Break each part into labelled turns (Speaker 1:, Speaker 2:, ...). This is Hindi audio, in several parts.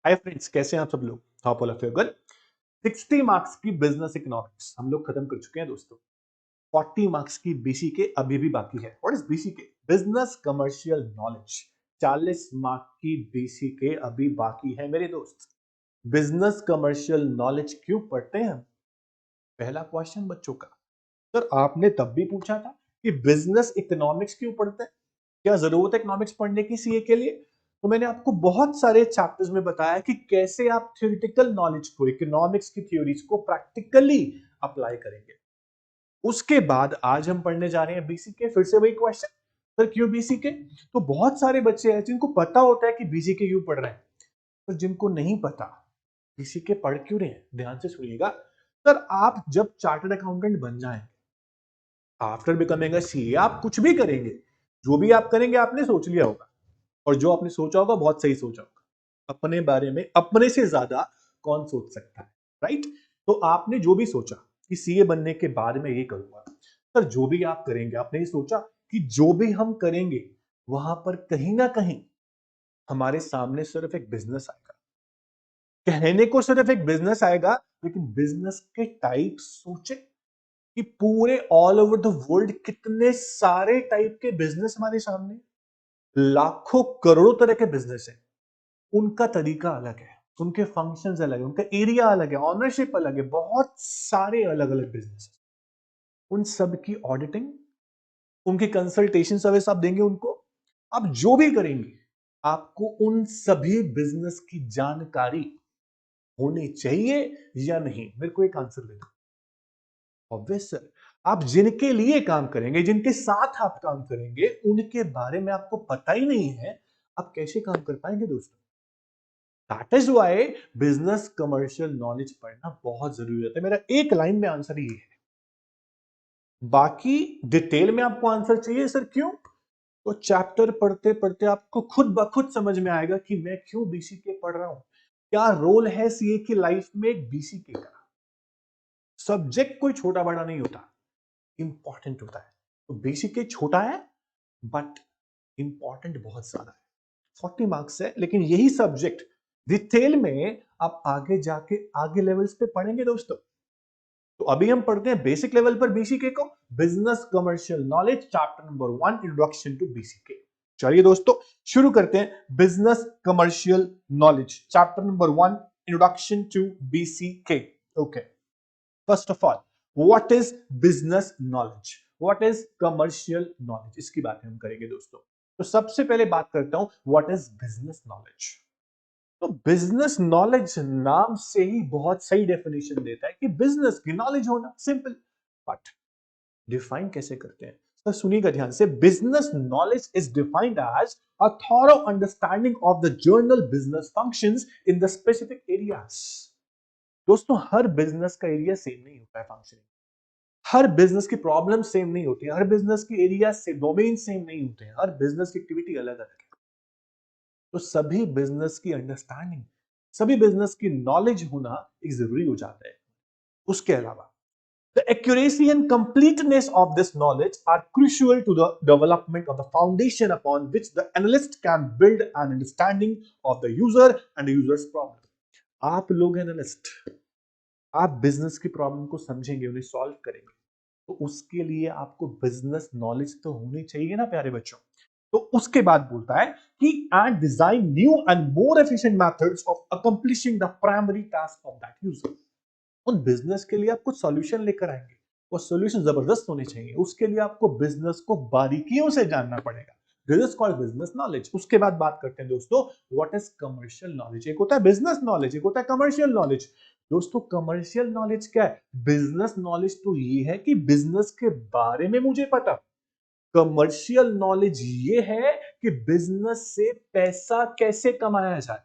Speaker 1: हाय फ्रेंड्स, कैसे हैं आप सब लोग? Top all of your good. 60 marks की बिजनेस इकोनॉमिक्स हम लोग खत्म कर चुके हैं दोस्तों। 40 मार्क्स की बीसीके अभी भी बाकी है। What is BCK? Business commercial knowledge. 40 mark की बीसीके अभी बाकी है मेरे दोस्त। बिजनेस कमर्शियल नॉलेज क्यों पढ़ते हैं हम? पहला क्वेश्चन बच्चों का। सर आपने तब भी पूछा था कि बिजनेस इकोनॉमिक्स क्यों पढ़ते हैं? क्या जरूरत है इकोनॉमिक्स पढ़ने की सीए के लिए? तो मैंने आपको बहुत सारे चैप्टर्स में बताया कि कैसे आप थ्योरेटिकल नॉलेज को, इकोनॉमिक्स की थ्योरीज को प्रैक्टिकली अप्लाई करेंगे। उसके बाद आज हम पढ़ने जा रहे हैं बीसीके। फिर से वही क्वेश्चन, सर क्यों बीसीके? तो बहुत सारे बच्चे हैं जिनको पता होता है कि बीसीके क्यों पढ़ रहे हैं, तो जिनको नहीं पता बीसीके पढ़ क्यों रहे हैं, ध्यान से सुनिएगा। सर आप जब चार्टर्ड अकाउंटेंट बन जाएं, आफ्टर बिकमिंग अ सीए आप कुछ भी करेंगे, जो भी आप करेंगे आपने सोच लिया होगा, और जो आपने सोचा होगा बहुत सही सोचा होगा। अपने बारे में अपने से ज्यादा कौन सोच सकता है, राइट? तो आपने जो भी सोचा कि सीए बनने के बाद में ये करूंगा, सर जो भी आप करेंगे आपने ये सोचा कि जो भी हम करेंगे वहां पर कहीं ना कहीं हमारे सामने सिर्फ एक बिजनेस आएगा। कहने को सिर्फ एक बिजनेस आएगा, लेकिन बिजनेस के टाइप सोचे कि पूरे ऑल ओवर द वर्ल्ड कितने सारे टाइप के बिजनेस हमारे सामने, लाखों करोड़ों तरह के बिजनेस है। उनका तरीका अलग है, उनके फंक्शंस अलग है, उनका एरिया अलग है, ऑनरशिप अलग है, बहुत सारे अलग अलग बिजनेस। उन सब की ऑडिटिंग, उनकी कंसल्टेशन सर्विस आप देंगे उनको। आप जो भी करेंगे आपको उन सभी बिजनेस की जानकारी होनी चाहिए या नहीं? मेरे को एक आंसर दे दो। ऑब्वियस सर, आप जिनके लिए काम करेंगे, जिनके साथ आप काम करेंगे, उनके बारे में आपको पता ही नहीं है, आप कैसे काम कर पाएंगे दोस्तों? That is why business commercial knowledge पढ़ना बहुत जरूरी होता है। मेरा एक लाइन में आंसर ये है, बाकी डिटेल में आपको आंसर चाहिए सर क्यों? तो चैप्टर पढ़ते पढ़ते आपको खुद ब खुद समझ में आएगा कि मैं क्यों बीसीके पढ़ रहा हूं, क्या रोल है सीए की लाइफ में एक बीसीके का। सब्जेक्ट कोई छोटा बड़ा नहीं होता, इंपॉर्टेंट होता है। तो बीसीके छोटा है बट इंपॉर्टेंट बहुत ज्यादा है। 40 मार्क्स है, लेकिन यही सब्जेक्ट डिटेल में आप आगे जाके आगे लेवल्स पे पढ़ेंगे दोस्तों। तो अभी हम पढ़ते हैं बेसिक लेवल पर बीसीके को, business commercial knowledge chapter number 1, introduction to BCK. चलिए दोस्तों शुरू करते हैं business commercial knowledge chapter number 1, introduction to BCK. Okay, first of all what is business knowledge, what is commercial knowledge, इसकी बात हम करेंगे दोस्तों। तो सबसे पहले बात करता हूं व्हाट इज बिजनेस नॉलेज। तो बिजनेस नॉलेज नाम से ही बहुत सही डेफिनेशन देता है कि बिजनेस की नॉलेज होना, सिंपल। बट डिफाइन कैसे करते हैं, तो सुनिएगा ध्यान से। Business knowledge is defined as a thorough understanding of the general business functions in the specific areas. दोस्तों हर बिजनेस का एरिया सेम नहीं होता है फंक्शनिंग, हर बिजनेस की प्रॉब्लम सेम नहीं होती है, हर बिजनेस की एरिया से डोमेन सेम नहीं होते हैं, हर बिजनेस की एक्टिविटी अलग अलग है। तो सभी बिजनेस की अंडरस्टैंडिंग, सभी बिजनेस की नॉलेज होना एक जरूरी हो जाता है। उसके अलावा the accuracy and completeness of this knowledge are crucial to the development of the foundation upon which the analyst can build an understanding of the user and the user's problem. आप लोग एनालिस्ट, आप बिजनेस की प्रॉब्लम को समझेंगे, उन्हें सॉल्व करेंगे, तो उसके लिए आपको बिजनेस नॉलेज तो होनी चाहिए ना प्यारे बच्चों। तो उसके बाद बोलता है कि and design new and more efficient methods of accomplishing the primary task of that user. उन बिजनेस के लिए आप कुछ सॉल्यूशन लेकर आएंगे, वो सॉल्यूशन जबरदस्त होने चाहिए, उसके लिए आपको बिजनेस को बारीकियों से जानना पड़ेगा। This is called business knowledge. उसके बाद बात करते हैं दोस्तों व्हाट इज कमर्शियल नॉलेज। एक होता है बिजनेस नॉलेज, एक होता है कमर्शियल नॉलेज। दोस्तों कमर्शियल नॉलेज क्या है? बिजनेस नॉलेज तो ये है कि बिजनेस के बारे में मुझे पता, कमर्शियल नॉलेज ये है कि बिजनेस से पैसा कैसे कमाया जाए,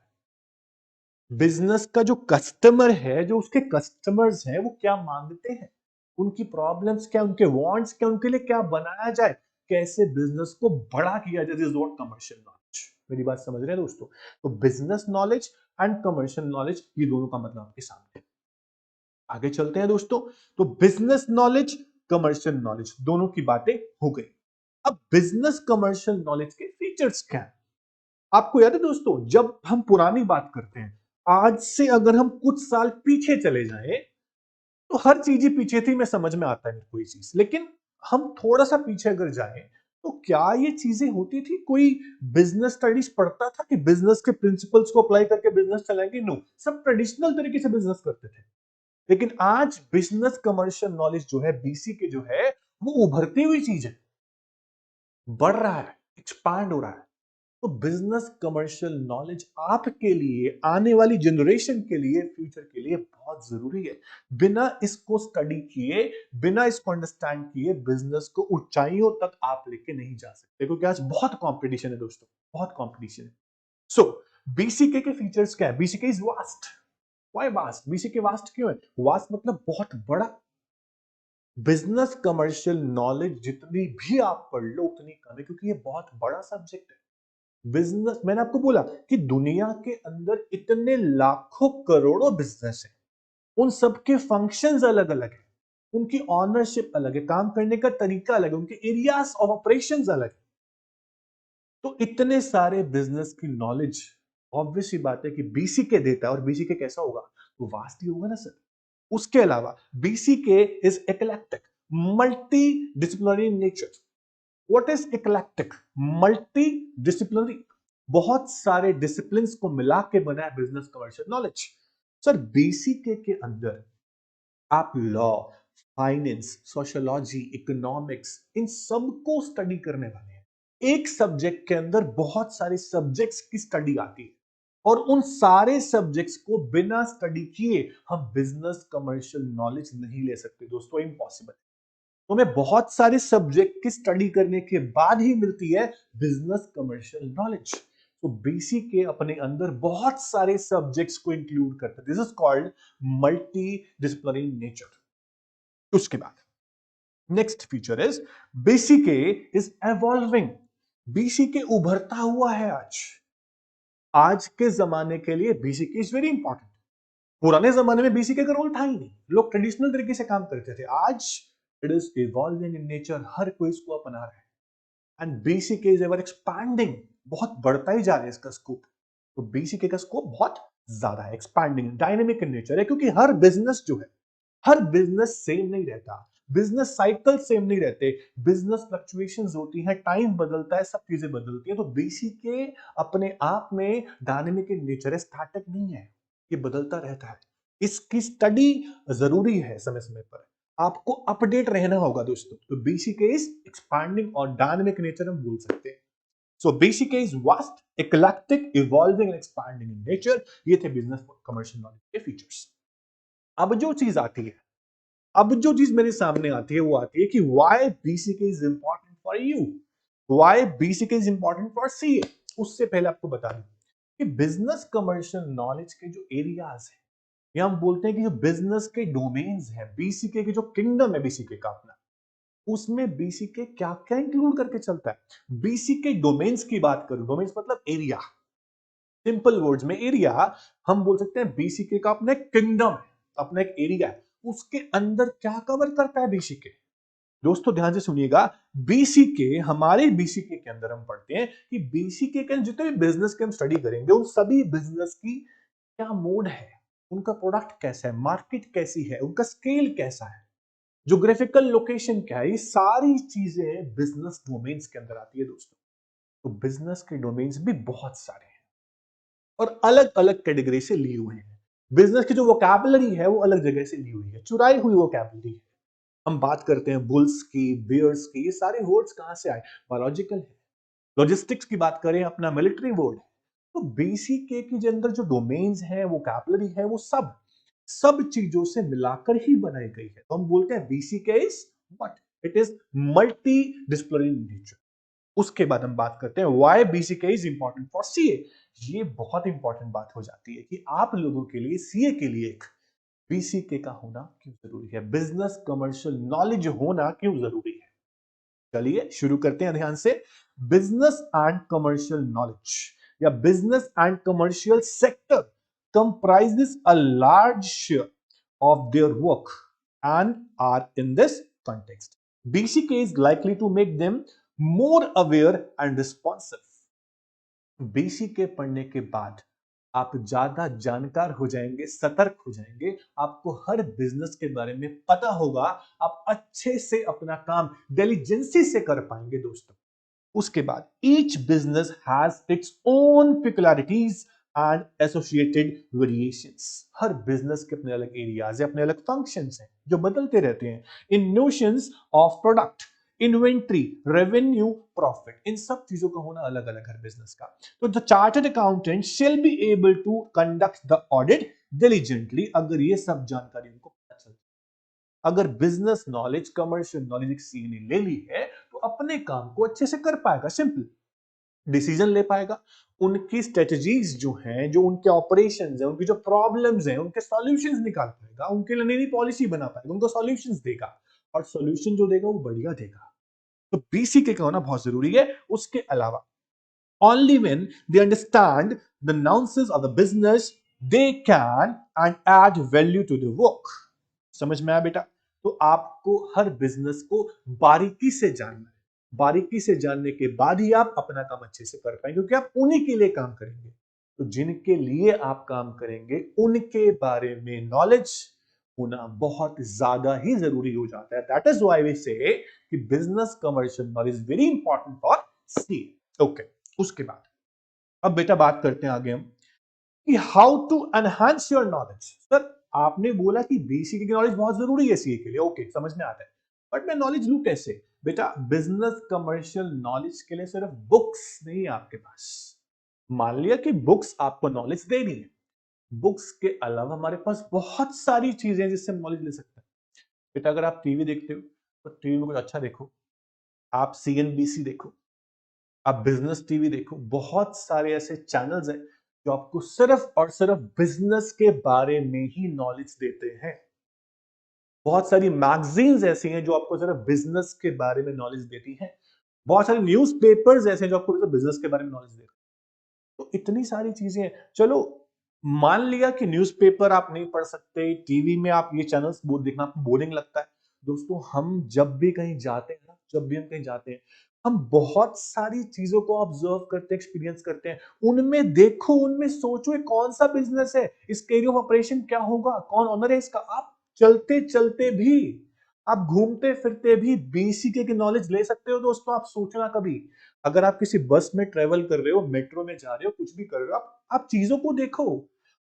Speaker 1: बिजनेस का जो कस्टमर है, जो उसके कस्टमर्स हैं, वो क्या मांगते हैं, उनकी प्रॉब्लम्स क्या, उनके वांट्स क्या, उनके लिए क्या बनाया जाए, कैसे बिजनेस को बड़ा किया जाए। This is what commercial knowledge. मेरी बात समझ रहे हैं दोस्तों? तो business knowledge and commercial knowledge, ये दोनों का मतलब आपके सामने है। आगे चलते हैं दोस्तों। तो बिजनेस नॉलेज, कमर्शियल नॉलेज, दोनों की बातें हो गई। अब बिजनेस कमर्शियल नॉलेज के फीचर्स क्या है? आपको याद है दोस्तों, जब हम पुरानी बात करते हैं, आज से अगर हम कुछ साल पीछे चले जाएं तो हर चीज ही पीछे थी, मैं समझ में आता है मेरे को ये चीज, लेकिन हम थोड़ा सा पीछे अगर जाएं तो क्या ये चीजें होती थी? कोई बिजनेस स्टडीज पढ़ता था कि बिजनेस के प्रिंसिपल्स को अप्लाई करके बिजनेस चलाएंगे? नो, सब ट्रेडिशनल तरीके से बिजनेस करते थे। लेकिन आज बिजनेस कमर्शियल नॉलेज जो है, बीसी के जो है, वो उभरती हुई चीज है, बढ़ रहा है, एक्सपांड हो रहा है। तो बिजनेस कमर्शियल नॉलेज आपके लिए, आने वाली जनरेशन के लिए, फ्यूचर के लिए बहुत जरूरी है। बिना इसको स्टडी किए, बिना इसको अंडरस्टैंड किए, बिजनेस को ऊंचाइयों तक आप लेके नहीं जा सकते, क्योंकि आज बहुत कंपटीशन है दोस्तों, बहुत कंपटीशन है। सो बीसीके के फीचर्स क्या है? BCK is vast. Why vast? BCK vast क्यों है? वास्ट मतलब बहुत बड़ा। बिजनेस कमर्शियल नॉलेज जितनी भी आप पढ़ लो उतनी कम है, क्योंकि ये बहुत बड़ा सब्जेक्ट है। बिजनेस, मैंने आपको बोला कि दुनिया के अंदर इतने लाखों करोड़ों बिजनेस है, उन सबके फंक्शंस अलग अलग है, उनकी ऑनरशिप अलग है, काम करने का तरीका अलग है, उनके एरियाज ऑफ ऑपरेशंस अलग है। तो इतने सारे बिजनेस की नॉलेज, ऑब्वियस ही बात है कि बीसीके देता है, और बीसीके कैसा होगा? तो वास्ट ही होगा ना सर। उसके अलावा BCK is eclectic, multi disciplinary nature. What is eclectic? Multi disciplinary, बहुत सारे डिसिप्लिन को मिला के बना है business commercial knowledge. Sir BCK के अंदर आप लॉ, फाइनेंस, सोशियोलॉजी, इकोनॉमिक्स, इन सबको स्टडी करने वाले हैं। एक सब्जेक्ट के अंदर बहुत सारे सब्जेक्ट्स की स्टडी आती है, और उन सारे सब्जेक्ट्स को बिना स्टडी किए हम बिजनेस कमर्शियल नॉलेज नहीं ले सकते दोस्तों, इम्पॉसिबल। तो हमें बहुत सारे सब्जेक्ट की स्टडी करने के बाद ही मिलती है बिजनेस कमर्शियल नॉलेज। तो बीसी के अपने अंदर बहुत सारे सब्जेक्ट्स को इंक्लूड करता है। This is called multi disciplinary nature. उसके बाद next feature is BCK is evolving. BCK उभरता हुआ है आज। आज के जमाने के लिए बीसीके इज वेरी इंपॉर्टेंट। पुराने जमाने में बीसीके का रोल था ही नहीं, लोग ट्रेडिशनल तरीके से काम करते थे। आज it is evolving in nature, हर कोई इसको अपना रहा है, and BCK is ever expanding, बहुत बढ़ता ही जा रहा है इसका स्कोप। तो बीसीके का स्कोप बहुत ज्यादा है, एक्सपैंडिंग, डायनेमिक इन नेचर है, क्योंकि हर बिजनेस जो है, हर बिजनेस सेम नहीं रहता, बिजनेस साइकिल सेम नहीं रहते, बिजनेस फ्लक्चुएशंस होती हैं, टाइम बदलता है, सब चीजें बदलती हैं। तो बीसीके अपने आप में डायनेमिक इन नेचर है, स्टैटिक नहीं है, ये बदलता रहता है। इसकी स्टडी जरूरी है, समय समय पर आपको अपडेट रहना होगा दोस्तों। तो बीसीके इज एक्सपैंडिंग और डायनेमिक नेचर हम बोल सकते हैं। So BCK is vast, eclectic, evolving and expanding in nature. ये थे बिजनेस कमर्शियल नॉलेज के फीचर्स। अब जो चीज आती है, अब जो चीज मेरे सामने आती है, वो आती है कि why BCK is important for you, why BCK is important for CA. उससे पहले आपको बता दूं कि बिजनेस कमर्शियल नॉलेज के जो एरियाज है, या हम बोलते हैं कि जो बिजनेस के डोमेन्स है, बीसीके के जो किंगडम है बीसीके का अपना, उसमें बीसीके क्या क्या इंक्लूड करके चलता है। बीसीके डोमेन्स की बात करूं, डोमेन्स मतलब एरिया, सिंपल वर्ड्स में एरिया हम बोल सकते हैं बीसीके का अपना एक किंगडम है, अपना एक एरिया है। उसके अंदर क्या कवर करता है बीसीके? दोस्तों ध्यान से सुनिएगा, बीसीके, हमारे बीसीके के अंदर हम पढ़ते हैं कि बीसीके के जितने भी बिजनेस के हम स्टडी करेंगे, उन सभी बिजनेस की क्या मोड है, उनका प्रोडक्ट कैसा है, मार्केट कैसी है, उनका स्केल कैसा है, ज्योग्राफिकल लोकेशन क्या है, ये सारी चीजें बिजनेस डोमेन्स के अंदर आती है दोस्तों। तो बिजनेस के डोमेन्स भी बहुत सारे हैं, और अलग अलग कैटेगरी से ली हुए हैं। बिजनेस की जो वोकैबुलरी है वो अलग जगह से ली हुई है, चुराई हुई वोकैबुलरी है। हम बात करते हैं बुल्स की, बियर्स की, ये सारे वर्ड्स कहां से आए? बायोलॉजिकल है। लॉजिस्टिक्स की बात करें, अपना मिलिट्री वर्ड है। तो बीसीके के अंदर जो डोमेन्स है, वोकैबुलरी है, वो सब सब चीजों से मिलाकर ही बनाई गई है। तो हम बोलते हैं BCK is what? It is multi disciplinary nature. उसके बाद हम बात करते हैं why BCK is important for CA. ये बहुत इंपॉर्टेंट बात हो जाती है कि आप लोगों के लिए, सीए के लिए, एक बीसीके का होना क्यों जरूरी है, बिजनेस कमर्शियल नॉलेज होना क्यों जरूरी है। चलिए शुरू करते हैं ध्यान से। बिजनेस एंड कमर्शियल नॉलेज या business and commercial sector comprises a large share of their work and are in this context. BCK is likely to make them more aware and responsive. BCK पढ़ने के बाद आप ज्यादा जानकार हो जाएंगे, सतर्क हो जाएंगे, आपको हर बिजनेस के बारे में पता होगा, आप अच्छे से अपना काम डिलीजेंसी से कर पाएंगे दोस्तों। उसके बाद each business has its own peculiarities and associated variations. Her business के अपने अलग एरियाज है, अपने अलग फंक्शंस हैं जो बदलते रहते हैं। इन notions of product, inventory, revenue, profit, इन सब चीजों का होना अलग अलग हर बिजनेस का। तो the chartered accountant shall be able to conduct the audit diligently, अगर ये सब जानकारी उनको पता चल। अगर बिजनेस नॉलेज, कमर्शियल नॉलेज एक सीए ने ले ली है तो अपने काम को अच्छे से कर पाएगा, सिंपल डिसीजन ले पाएगा, उनकी स्ट्रेटजीज जो हैं, जो उनके ऑपरेशंस हैं, उनकी जो प्रॉब्लम्स हैं, उनके सॉल्यूशंस निकाल पाएगा, उनके लिए नई पॉलिसी बना पाएगा, उनको सॉल्यूशंस देगा, और सॉल्यूशन जो देगा वो बढ़िया देगा। तो बीसीके का होना बहुत जरूरी है। उसके अलावा only when they understand the nuances of the business they can and add value to the work। समझ में आया बेटा? तो आपको हर बिजनेस को बारीकी से जानना है, बारीकी से जानने के बाद ही आप अपना काम अच्छे से कर पाएंगे, क्योंकि आप उन्हीं के लिए काम करेंगे। तो जिनके लिए आप काम करेंगे उनके बारे में नॉलेज होना बहुत ज्यादा ही जरूरी हो जाता है। That is why we say कि business commercial knowledge very important for C. Okay, उसके बाद अब बेटा बात करते हैं आगे हम कि how to enhance your knowledge. Sir आपने बोला कि बीसीके की नॉलेज बहुत जरूरी है सीए के लिए, ओके समझ में आता है, बट मैं नॉलेज लूं कैसे? बेटा बिजनेस कमर्शियल नॉलेज के लिए सिर्फ बुक्स नहीं है आपके पास। मान लिया कि बुक्स आपको नॉलेज दे रही है, बुक्स के अलावा हमारे पास बहुत सारी चीजें हैं जिससे हम नॉलेज ले सकते हैं। बेटा अगर आप टीवी देखते हो तो टीवी में कुछ अच्छा देखो, आप सीएनबीसी देखो, आप बिजनेस टीवी देखो, बहुत सारे ऐसे चैनल्स हैं जो आपको सिर्फ और सिर्फ बिजनेस के बारे में ही नॉलेज देते हैं। बहुत सारी मैगजीन्स ऐसी हैं जो आपको सिर्फ बिजनेस के बारे में नॉलेज देती हैं। बहुत सारे न्यूज़पेपर्स ऐसे हैं जो आपको सिर्फ बिजनेस के बारे में नॉलेज देते हैं। तो इतनी सारी चीजें हैं। चलो मान लिया कि न्यूज़पेपर आप नहीं पढ़ सकते, टीवी में आप ये चैनल्स देखना आपको बोरिंग लगता है। दोस्तों हम जब भी कहीं जाते हैं ना, जब भी हम कहीं जाते हैं, हम बहुत सारी चीजों को ऑब्जर्व करते हैं, एक्सपीरियंस करते हैं। उनमें देखो, उनमें सोचो ये कौन सा बिजनेस है, इसके एरिया ऑफ ऑपरेशन क्या होगा, कौन ओनर है इसका। आप चलते चलते भी, आप घूमते फिरते भी बीसीके की नॉलेज ले सकते हो दोस्तों। आप सोचना कभी, अगर आप किसी बस में ट्रेवल कर रहे हो, मेट्रो में जा रहे हो, कुछ भी कर रहे हो, आप चीजों को देखो,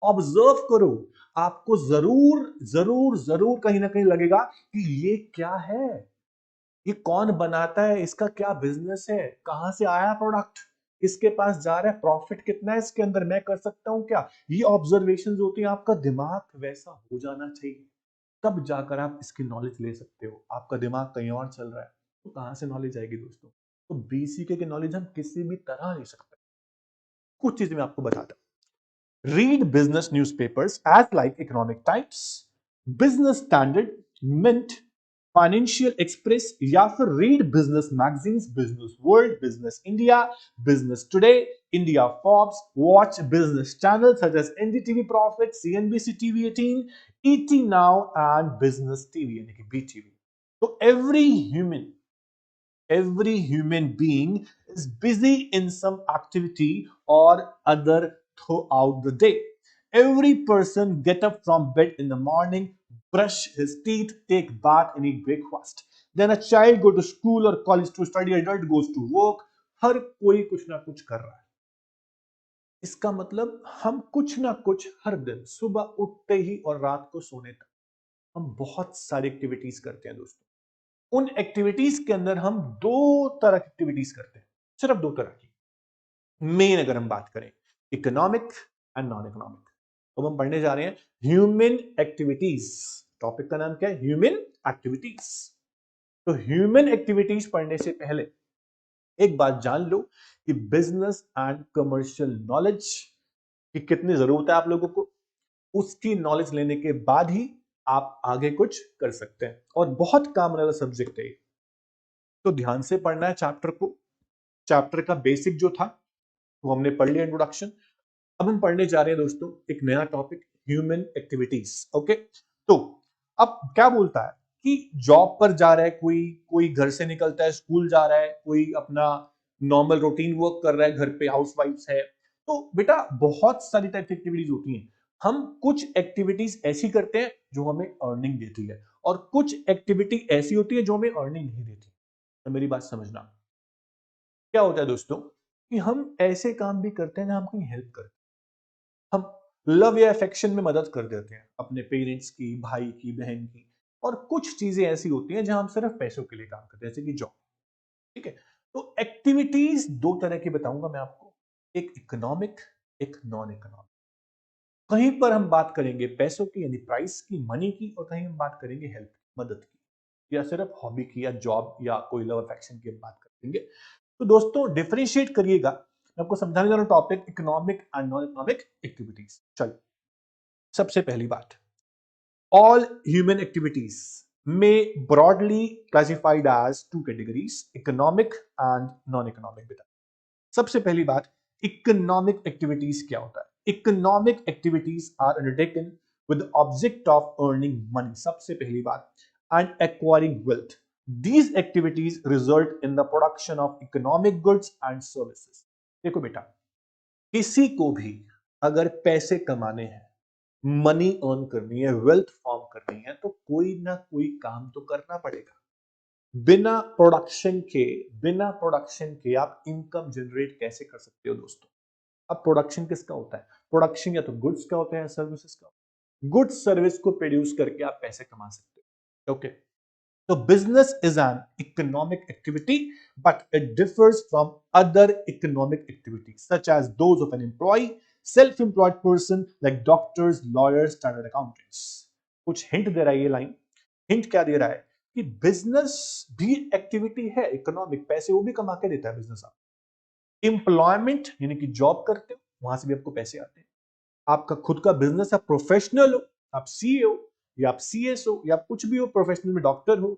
Speaker 1: ऑब्जर्व करो। आपको जरूर जरूर जरूर कहीं ना कहीं लगेगा कि ये क्या है, ये कौन बनाता है, इसका क्या बिजनेस है, कहां से आया प्रोडक्ट, किसके पास जा रहा है, प्रॉफिट कितना है इसके अंदर, मैं कर सकता हूं क्या। ये ऑब्जर्वेशन होती है। आपका दिमाग वैसा हो जाना चाहिए, तब जाकर आप इसकी नॉलेज ले सकते हो। आपका दिमाग कहीं और चल रहा है तो कहां से नॉलेज आएगी दोस्तों? तो बीसीके की नॉलेज हम किसी भी तरह ले सकते हैं। कुछ चीजें मैं आपको बताता हूं। Read business newspapers as like Economic Times, Business Standard, Mint, Financial Express, या फिर read business magazines, Business World, Business India, Business Today, India Forbes, watch business channel such as NDTV Profit, CNBC TV 18, ET Now and Business TV यानी कि बीटीवी। तो every human being is busy in some activity or other throughout the day. Every person get up from bed in the morning, brush his teeth, take bath and eat breakfast. Then a child go to school or college to study, adult goes to work. हर कोई कुछ ना कुछ कर रहा है। इसका मतलब हम कुछ ना कुछ हर दिन सुबह उठते ही और रात को सोने तक हम बहुत सारी एक्टिविटीज करते हैं दोस्तों। उन एक्टिविटीज के अंदर हम दो तरह की एक्टिविटीज करते हैं, सिर्फ दो तरह की मेन। अगर हम बात करें इकोनॉमिक एंड नॉन इकोनॉमिक, तो हम पढ़ने जा रहे हैं ह्यूमन एक्टिविटीज। टॉपिक का नाम क्या है? Human activities. तो ह्यूमन एक्टिविटीज पढ़ने से पहले एक बात जान लो कि बिजनेस एंड कमर्शियल नॉलेज की कितनी जरूरत है आप लोगों को। उसकी नॉलेज लेने के बाद ही आप आगे कुछ कर सकते हैं, और बहुत काम वाला सब्जेक्ट है। तो ध्यान से पढ़ना है चैप्टर को। चैप्टर का बेसिक जो था वो हमने पढ़ लिया, इंट्रोडक्शन। अब हम पढ़ने जा रहे हैं दोस्तों एक नया टॉपिक, ह्यूमन एक्टिविटीज। ओके, तो अब क्या बोलता है कि जॉब पर जा रहा है कोई, कोई घर से निकलता है, स्कूल जा रहा है, कोई अपना नॉर्मल रूटीन वर्क कर रहा है, घर पे हाउसवाइफ्स है। तो बेटा बहुत सारी टाइप की एक्टिविटीज होती हैं। हम कुछ एक्टिविटीज ऐसी करते हैं जो हमें अर्निंग देती है और कुछ एक्टिविटी ऐसी होती है जो हमें अर्निंग नहीं देती। तो मेरी बात समझना, क्या होता है दोस्तों कि हम ऐसे काम भी करते हैं जहां हम कहीं हेल्प करते हैं, हम लव या अफेक्शन में मदद कर देते हैं अपने पेरेंट्स की, भाई की, बहन की। और कुछ चीजें ऐसी होती हैं जहां हम सिर्फ पैसों के लिए काम करते हैं, जैसे कि जॉब। ठीक है, तो एक्टिविटीज दो तरह की बताऊंगा मैं आपको, एक इकोनॉमिक, एक नॉन इकोनॉमिक। कहीं पर हम बात करेंगे पैसों की यानी प्राइस की, मनी की, और कहीं हम बात करेंगे हेल्प, मदद की, या सिर्फ हॉबी की, या जॉब, या कोई लव अफेक्शन की हम बात करेंगे। तो दोस्तों डिफरेंशिएट करिएगा, मैं आपको समझाने जा रहा हूं topic economic and non economic activities. चलिए, सबसे पहली बात, all human activities may broadly classified as two categories, economic and non-economic। बेटा सबसे पहली बात, इकोनॉमिक एक्टिविटीज क्या होता है? Economic activities are undertaken with the object of earning money, सबसे पहली बात, and acquiring wealth। These activities result in the production of economic goods and services। देखो बेटा, किसी को भी अगर पैसे कमाने हैं, मनी अर्न करनी है, वेल्थ फॉर्म करनी है, तो कोई ना कोई काम तो करना पड़ेगा। बिना प्रोडक्शन के आप इनकम जनरेट कैसे कर सकते हो दोस्तों? अब प्रोडक्शन किसका होता है? प्रोडक्शन या तो गुड्स का होता है या सर्विसेज का। गुड्स सर्विस को प्रोड्यूस करके आप पैसे कमा सकते हो। Okay, so business is an economic activity, but it differs from other economic activities, such as those of an employee, self-employed person like doctors, lawyers, chartered accountants। कुछ हिंट दे रहा है ये लाइन। हिंट क्या दे रहा है कि बिजनेस भी एक्टिविटी है, इकोनॉमिक, पैसे वो भी कमा के देता है बिजनेस। आप एम्प्लॉयमेंट यानी कि जॉब करते हो, वहां से भी आपको पैसे आते हैं। आपका खुद का बिजनेस, आप प्रोफेशनल हो, आप सीए हो, या आप सीएस हो, या आप कुछ भी हो, प्रोफेशनल में डॉक्टर हो,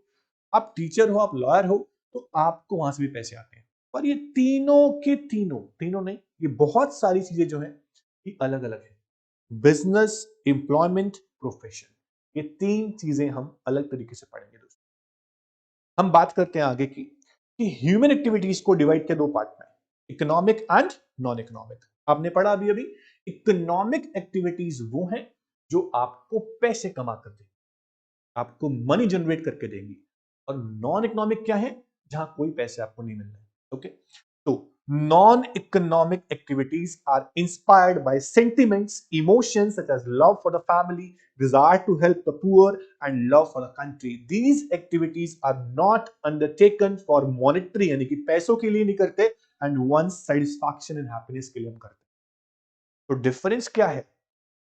Speaker 1: आप टीचर हो, आप लॉयर हो, तो आपको वहां से भी पैसे आते हैं। पर ये तीनों के तीनों, तीनों नहीं, ये बहुत सारी चीजें जो है ये अलग अलग है। बिजनेस, एम्प्लॉयमेंट, प्रोफेशन, ये तीन चीजें हम अलग तरीके से पढ़ेंगे दोस्तों। हम बात करते हैं आगे की कि ह्यूमन एक्टिविटीज को डिवाइड के दो पार्ट में, इकोनॉमिक एंड नॉन इकोनॉमिक। आपने पढ़ा अभी अभी, इकोनॉमिक एक्टिविटीज वो हैं जो आपको पैसे कमा कर देंगी, आपको मनी जनरेट करके देंगी। और नॉन इकोनॉमिक क्या है? जहां कोई पैसे आपको नहीं मिल रहे। ओके, तो non economic activities are inspired by sentiments, emotions such as love for the family, desire to help the poor, and love for the country। These activities are not undertaken for monetary यानी कि पैसों के लिए नहीं करते, and one's satisfaction and happiness के लिए हम करते। तो डिफरेंस क्या है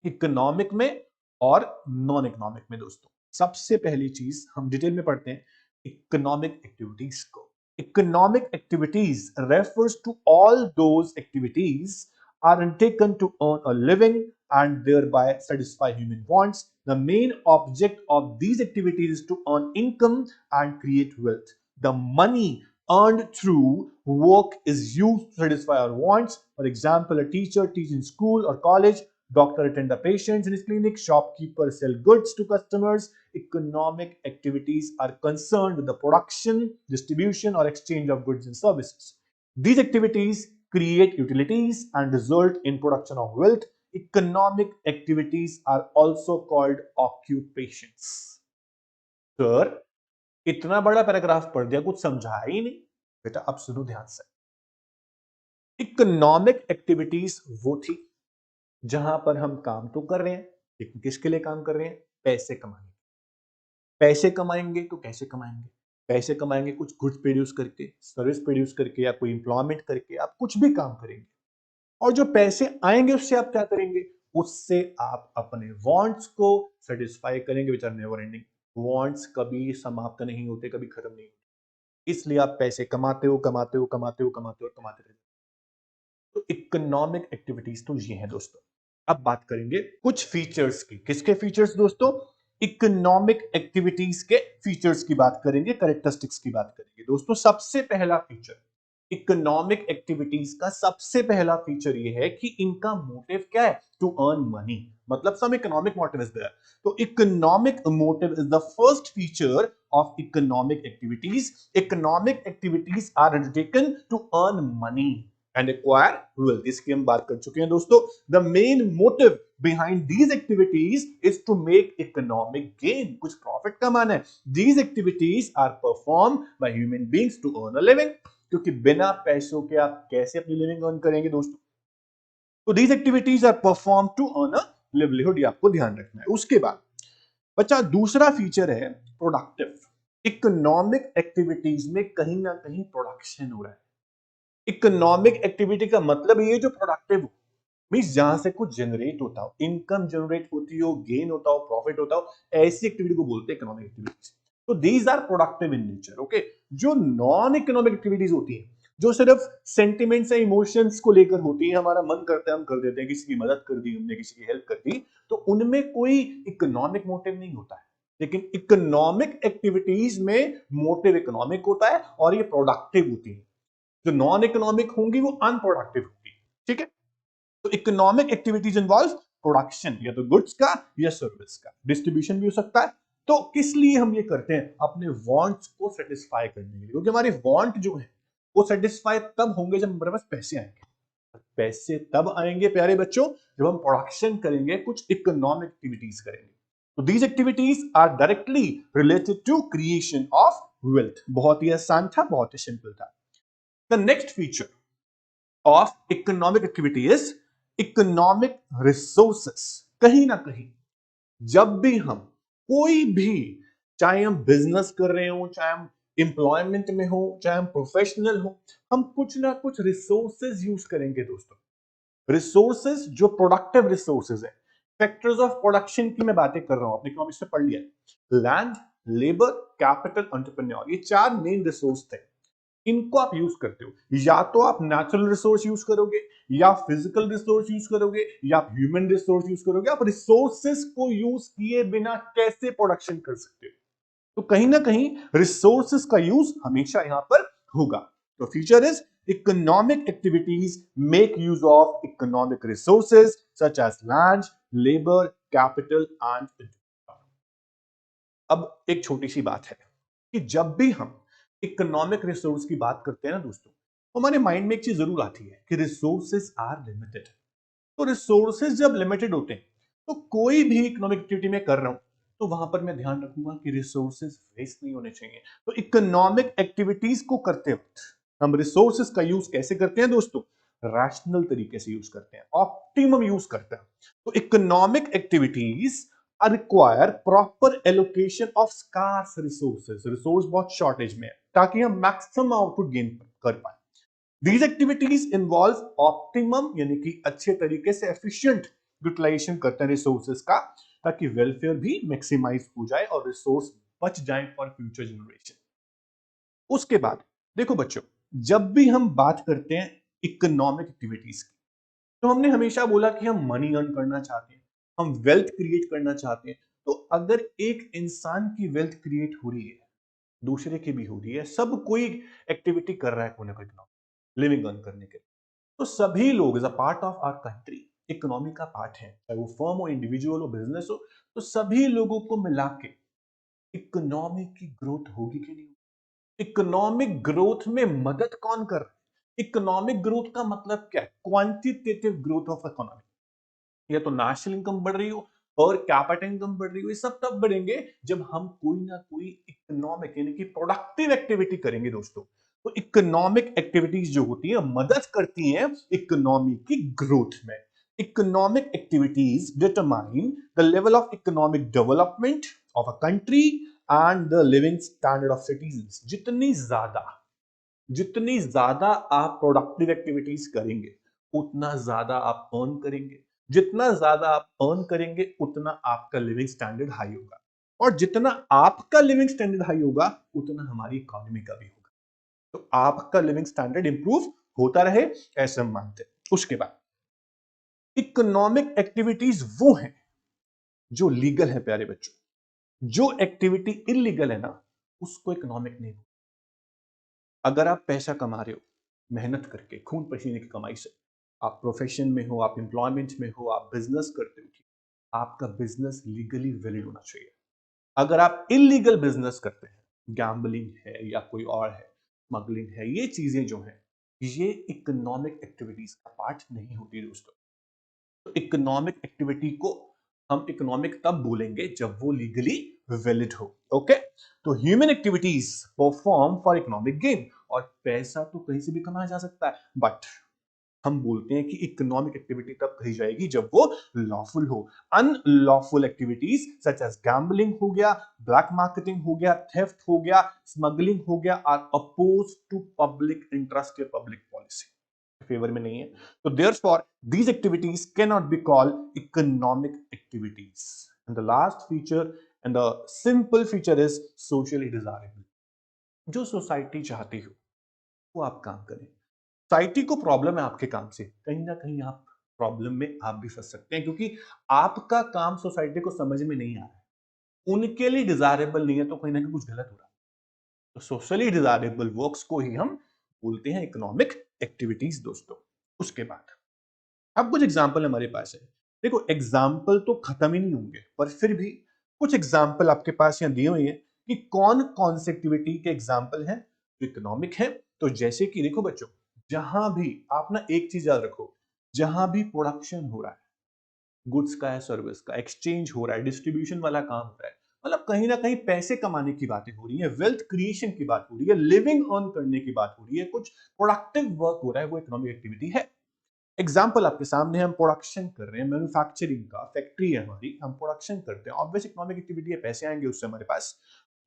Speaker 1: इकोनॉमिक में और नॉन इकोनॉमिक में दोस्तों? सबसे पहली चीज हम डिटेल में पढ़ते हैं इकोनॉमिक एक्टिविटीज को। Economic activities refers to all those activities are undertaken to earn a living and thereby satisfy human wants। The main object of these activities is to earn income and create wealth। The money earned through work is used to satisfy our wants। For example, a teacher teaches in school or college, doctor attend the patients in his clinic, shopkeeper sell goods to customers। Economic activities are concerned with the production, distribution, or exchange of goods and services। These activities create utilities and result in production of wealth। Economic activities are also called occupations। Sir, इतना बड़ा पैराग्राफ पढ़ दिया, कुछ समझा ही नहीं। बेटा अब सुनो ध्यान से, इकोनॉमिक एक्टिविटीज वो थी जहां पर हम काम तो कर रहे हैं, लेकिन किसके लिए काम कर रहे हैं? पैसे कमाने। पैसे कमाएंगे तो कैसे कमाएंगे? पैसे कमाएंगे कुछ गुड्स प्रोड्यूस करके, सर्विस प्रोड्यूस करके, या कोई एम्प्लॉयमेंट करके, आप कुछ भी काम करेंगे। और जो पैसे आएंगे उससे आप क्या करेंगे? उससे आप अपने वांट्स को सेटिस्फाई करेंगे, which are never ending. Wants कभी समाप्त नहीं होते, कभी खत्म नहीं होते, इसलिए आप पैसे कमाते हो, कमाते हो, कमाते हो, कमाते हो, कमाते रहते हो। तो इकोनॉमिक एक्टिविटीज तो ये है दोस्तों। अब बात करेंगे कुछ फीचर्स की। किसके फीचर्स दोस्तों? इकोनॉमिक एक्टिविटीज के फीचर्स की बात करेंगे, कैरेक्टरिस्टिक्स की बात करेंगे दोस्तों। सबसे पहला फीचर इकोनॉमिक एक्टिविटीज का, सबसे पहला फीचर ये है कि इनका मोटिव क्या है? To earn money. मतलब some economic motive is there. तो economic motive is the first feature of economic activities. Economic activities are undertaken to earn money. And acquire wealth, इसकी हम बात कर चुके हैं दोस्तों। The main motive behind these activities is to make economic gain, कुछ प्रॉफिट कमाना है। These activities are perform by human beings to earn a living, क्योंकि बिना पैसों के आप कैसे अपनी लिविंग अर्न करेंगे दोस्तों। तो these activities are perform to earn a livelihood, ये आपको ध्यान रखना है। उसके बाद बच्चा दूसरा फीचर है प्रोडक्टिव। इकोनॉमिक एक्टिविटीज में कहीं ना कहीं प्रोडक्शन हो रहा है। इकोनॉमिक एक्टिविटी का मतलब ये जो प्रोडक्टिव हो, मींस जहां से कुछ जनरेट होता हो, इनकम जनरेट होती हो, गेन होता हो, प्रॉफिट होता हो, ऐसी एक्टिविटी को बोलते हैं इकोनॉमिक एक्टिविटीज। तो these are productive in nature. Okay, जो नॉन इकोनॉमिक एक्टिविटीज होती है, जो सिर्फ सेंटिमेंट्स या इमोशंस को लेकर होती है, हमारा मन करता है हम कर देते हैं, किसी की मदद कर दी हमने, किसी की हेल्प कर दी, तो उनमें कोई इकोनॉमिक मोटिव नहीं होता है। लेकिन इकोनॉमिक एक्टिविटीज में मोटिव इकोनॉमिक होता है और ये प्रोडक्टिव होती है। जो नॉन इकोनॉमिक होंगी वो अनप्रोडक्टिव होंगी। ठीक है, तो इकोनॉमिक एक्टिविटीज इन्वॉल्व प्रोडक्शन, या तो गुड्स का या सर्विस का, डिस्ट्रीब्यूशन भी हो सकता है। तो किस लिए हम ये करते हैं? अपने वांट्स को सेटिस्फाई करने के लिए, क्योंकि हमारे वांट जो है वो सेटिस्फाई तब होंगे जब हमारे पास पैसे आएंगे। पैसे तब आएंगे प्यारे बच्चों जब हम प्रोडक्शन करेंगे, कुछ इकोनॉमिक एक्टिविटीज करेंगे। तो these activities are directly related to creation of wealth. बहुत ही आसान था, बहुत ही सिंपल था। The next feature of economic activity is economic resources. कहीं ना कहीं जब भी हम कोई भी, चाहे हम बिजनेस कर रहे हो, चाहे हम एम्प्लॉयमेंट में हो, चाहे हम प्रोफेशनल हो, हम कुछ ना कुछ रिसोर्सेज यूज करेंगे दोस्तों। रिसोर्सेज जो प्रोडक्टिव रिसोर्सेज है, फैक्टर्स ऑफ प्रोडक्शन की मैं बातें कर रहा हूं, आपने इकोनॉमिक्स में पढ़ लिया है। लैंड, लेबर, कैपिटल, एंटरप्रेन्योर, ये चार मेन रिसोर्स थे। इनको आप यूज करते हो, या तो आप नेचुरल रिसोर्स यूज करोगे, या फिजिकल रिसोर्स यूज करोगे, या आप ह्यूमन रिसोर्स यूज करोगे। आप रिसोर्सेस को यूज किए बिना कैसे प्रोडक्शन कर सकते हो? तो कहीं ना कहीं रिसोर्सेस का यूज हमेशा यहां पर होगा। तो future is economic activities make use of economic resources such as land, labour, capital and. अब एक छोटी सी बात है कि जब भी हम इकोनॉमिक रिसोर्स की बात करते हैं ना दोस्तों, तो हमारे माइंड में एक चीज जरूर आती है कि रिसोर्सेज आर लिमिटेड। तो रिसोर्सेज जब लिमिटेड होते हैं, तो कोई भी इकोनॉमिक एक्टिविटी में कर रहा हूं, तो वहां पर मैं ध्यान रखूंगा कि रिसोर्सेज वेस्ट नहीं होने चाहिए। तो इकोनॉमिक एक्टिविटीज को करते वक्त हम रिसोर्सेज का यूज कैसे करते हैं दोस्तों? रैशनल तरीके से यूज करते हैं, ऑप्टिमम यूज करते हैं। तो economic activities require proper allocation of scarce resources. Resource बहुत शॉर्टेज में है, ताकि हम मैक्सिमम आउटपुट गेन कर पाए। These activities involve optimum, यानी कि अच्छे तरीके से एफिशिएंट यूटिलाइजेशन करते हैं रिसोर्सेज का, ताकि वेलफेयर भी मैक्सिमाइज हो जाए और रिसोर्स बच जाए फॉर फ्यूचर जनरेशन। उसके बाद देखो बच्चों, जब भी हम बात करते हैं इकोनॉमिक एक्टिविटीज की, तो हमने हमेशा बोला कि हम मनी अर्न करना चाहते हैं, हम वेल्थ क्रिएट करना चाहते हैं। तो अगर एक इंसान की वेल्थ क्रिएट हो रही है, दूसरे की भी हो रही है, सब कोई एक्टिविटी कर रहा है कोई ना कोई लिविंग अर्न करने के लिए, तो सभी लोग as a part of our country economy का पार्ट है, चाहे वो फर्म हो, इंडिविजुअल हो, बिजनेस हो। तो सभी लोगों को मिला के इकोनॉमी की ग्रोथ होगी कि नहीं? इकोनॉमिक ग्रोथ में मदद कौन कर रहा है? इकोनॉमिक ग्रोथ का मतलब क्या है? Quantitative growth of economy. या तो नेशनल इनकम बढ़ रही हो और कैपिटल इनकम बढ़ रही हो, ये सब तब बढ़ेंगे जब हम कोई ना कोई इकोनॉमिक यानी कि प्रोडक्टिव एक्टिविटी करेंगे दोस्तों। तो इकोनॉमिक एक्टिविटीज जो होती है मदद करती हैं इकोनॉमी की ग्रोथ में। Economic activities determine the level of economic development of a country and the living standard of citizens. जितनी ज्यादा आप प्रोडक्टिव एक्टिविटीज करेंगे, उतना ज्यादा आप अर्न करेंगे। जितना ज्यादा आप अर्न करेंगे, उतना आपका लिविंग स्टैंडर्ड हाई होगा। और जितना आपका लिविंग स्टैंडर्ड हाई होगा, उतना हमारी इकोनॉमी का भी होगा। तो आपका लिविंग स्टैंडर्ड इंप्रूव होता रहे, ऐसा हम मानते हैं। उसके बाद इकोनॉमिक एक्टिविटीज वो हैं जो लीगल है प्यारे बच्चों। जो एक्टिविटी इलीगल है ना, उसको इकोनॉमिक नहीं। अगर आप पैसा कमा रहे हो मेहनत करके, खून पसीने की कमाई से, आप प्रोफेशन में हो, आप एम्प्लॉयमेंट में हो, आप बिजनेस करते हो, आपका बिजनेस लीगली वैलिड होना चाहिए। अगर आप इलीगल बिजनेस करते हैं, गैम्बलिंग है या कोई और है, स्मगलिंग है, ये चीजें जो हैं, ये इकोनॉमिक एक्टिविटीज का पार्ट नहीं होती दोस्तों। तो इकोनॉमिक एक्टिविटी को हम इकोनॉमिक तब बोलेंगे जब वो लीगली वैलिड हो। ओके, तो human activities perform for economic gain, और पैसा तो कहीं से भी कमाया जा सकता है, बट हम बोलते हैं कि इकोनॉमिक एक्टिविटी तब कही जाएगी जब वो लॉफुल हो। Unlawful activities such as gambling हो गया, ब्लैक मार्केटिंग हो गया, थेफ्ट हो गया, स्मगलिंग हो गया, are oppose to public interest या पब्लिक पॉलिसी, फेवर में नहीं है। तो therefore these activities cannot be called economic activities. And the last feature and the simple feature is socially desirable. जो सोसाइटी चाहती हो वो आप काम करें। सोसाइटी को प्रॉब्लम है आपके काम से, कहीं ना कहीं आप प्रॉब्लम में आप भी फंस सकते हैं, क्योंकि आपका काम सोसाइटी को समझ में नहीं आ रहा है, उनके लिए डिजायरेबल नहीं है, तो कहीं ना कहीं कुछ गलत हो रहा है। तो सोशली डिजायरेबल वर्क्स को ही हम बोलते हैं इकोनॉमिक एक्टिविटीज दोस्तों। उसके बाद अब कुछ एग्जाम्पल हमारे पास है। देखो एग्जाम्पल तो खत्म ही नहीं होंगे, पर फिर भी कुछ एग्जाम्पल आपके पास यहाँ दिए हुए हैं कि कौन कौन सी एक्टिविटी के एग्जाम्पल हैं जो इकोनॉमिक है। तो जैसे कि देखो बच्चों, जहां भी आप ना एक चीज याद रखो, जहां भी प्रोडक्शन हो रहा है, गुड्स का है, सर्विस का एक्सचेंज हो रहा है, डिस्ट्रीब्यूशन वाला काम हो रहा है, मतलब कहीं ना कहीं पैसे कमाने की बातें हो रही है, वेल्थ क्रिएशन की बात हो रही है, लिविंग अर्न करने की बात हो रही है, कुछ प्रोडक्टिव वर्क हो रहा है, वो इकोनॉमिक एक्टिविटी है। एग्जाम्पल आपके सामने, हम प्रोडक्शन कर रहे हैं, मैन्युफैक्चरिंग का फैक्ट्री है हमारी, हम प्रोडक्शन करते हैं, ऑब्वियस इकोनॉमिक एक्टिविटी है, पैसे आएंगे उससे हमारे पास।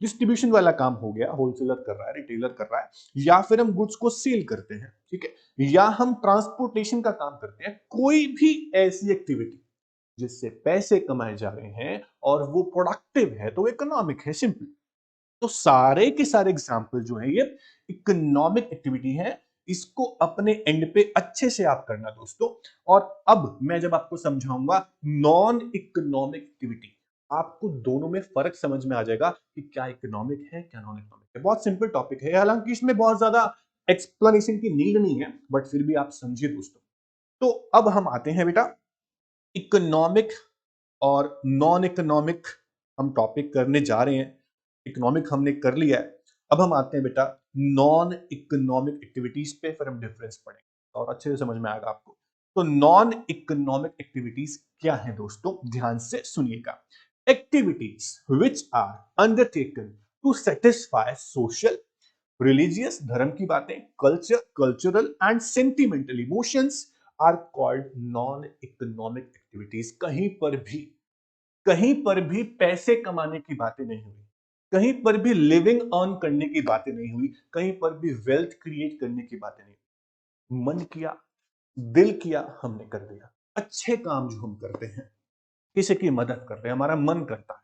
Speaker 1: डिस्ट्रीब्यूशन वाला काम हो गया, होलसेलर कर रहा है, रिटेलर कर रहा है, या फिर हम गुड्स को सेल करते हैं, ठीक है, या हम ट्रांसपोर्टेशन का काम करते हैं, कोई भी ऐसी एक्टिविटी जिससे पैसे कमाए जा रहे हैं और वो प्रोडक्टिव है, तो इकोनॉमिक है, सिंपल। तो सारे के सारे एग्जाम्पल जो है ये इकोनॉमिक एक्टिविटी है, इसको अपने एंड पे अच्छे से आप करना दोस्तों। और अब मैं जब आपको समझाऊंगा नॉन इकोनॉमिक एक्टिविटी, आपको दोनों में फर्क समझ में आ जाएगा कि क्या इकोनॉमिक है क्या नॉन इकोनॉमिक है। बहुत सिंपल टॉपिक है, हालांकि इसमें बहुत ज्यादा एक्सप्लेनेशन की नीड नहीं है, बट फिर भी आप समझिए दोस्तों। तो अब हम आते हैं बेटा इकोनॉमिक और नॉन इकोनॉमिक, हम टॉपिक करने जा रहे हैं। इकोनॉमिक हमने कर लिया है, अब हम आते हैं बेटा नॉन इकोनॉमिक एक्टिविटीज पे, फिर हम डिफरेंस पढ़ेंगे और अच्छे से समझ में आएगा आपको। तो नॉन इकोनॉमिक एक्टिविटीज क्या है दोस्तों, ध्यान से सुनिएगा। Activities which are undertaken to satisfy social, religious, धर्म की बातें, culture, cultural and sentimental emotions are called non economic activities. कहीं पर भी पैसे कमाने की बातें नहीं हुई, कहीं पर भी लिविंग अर्न करने की बातें नहीं हुई, कहीं पर भी वेल्थ क्रिएट करने की बातें नहीं हुई। मन किया, दिल किया, हमने कर दिया। अच्छे काम जो हम करते हैं, किसी की मदद कर रहे हैं, हमारा मन करता है,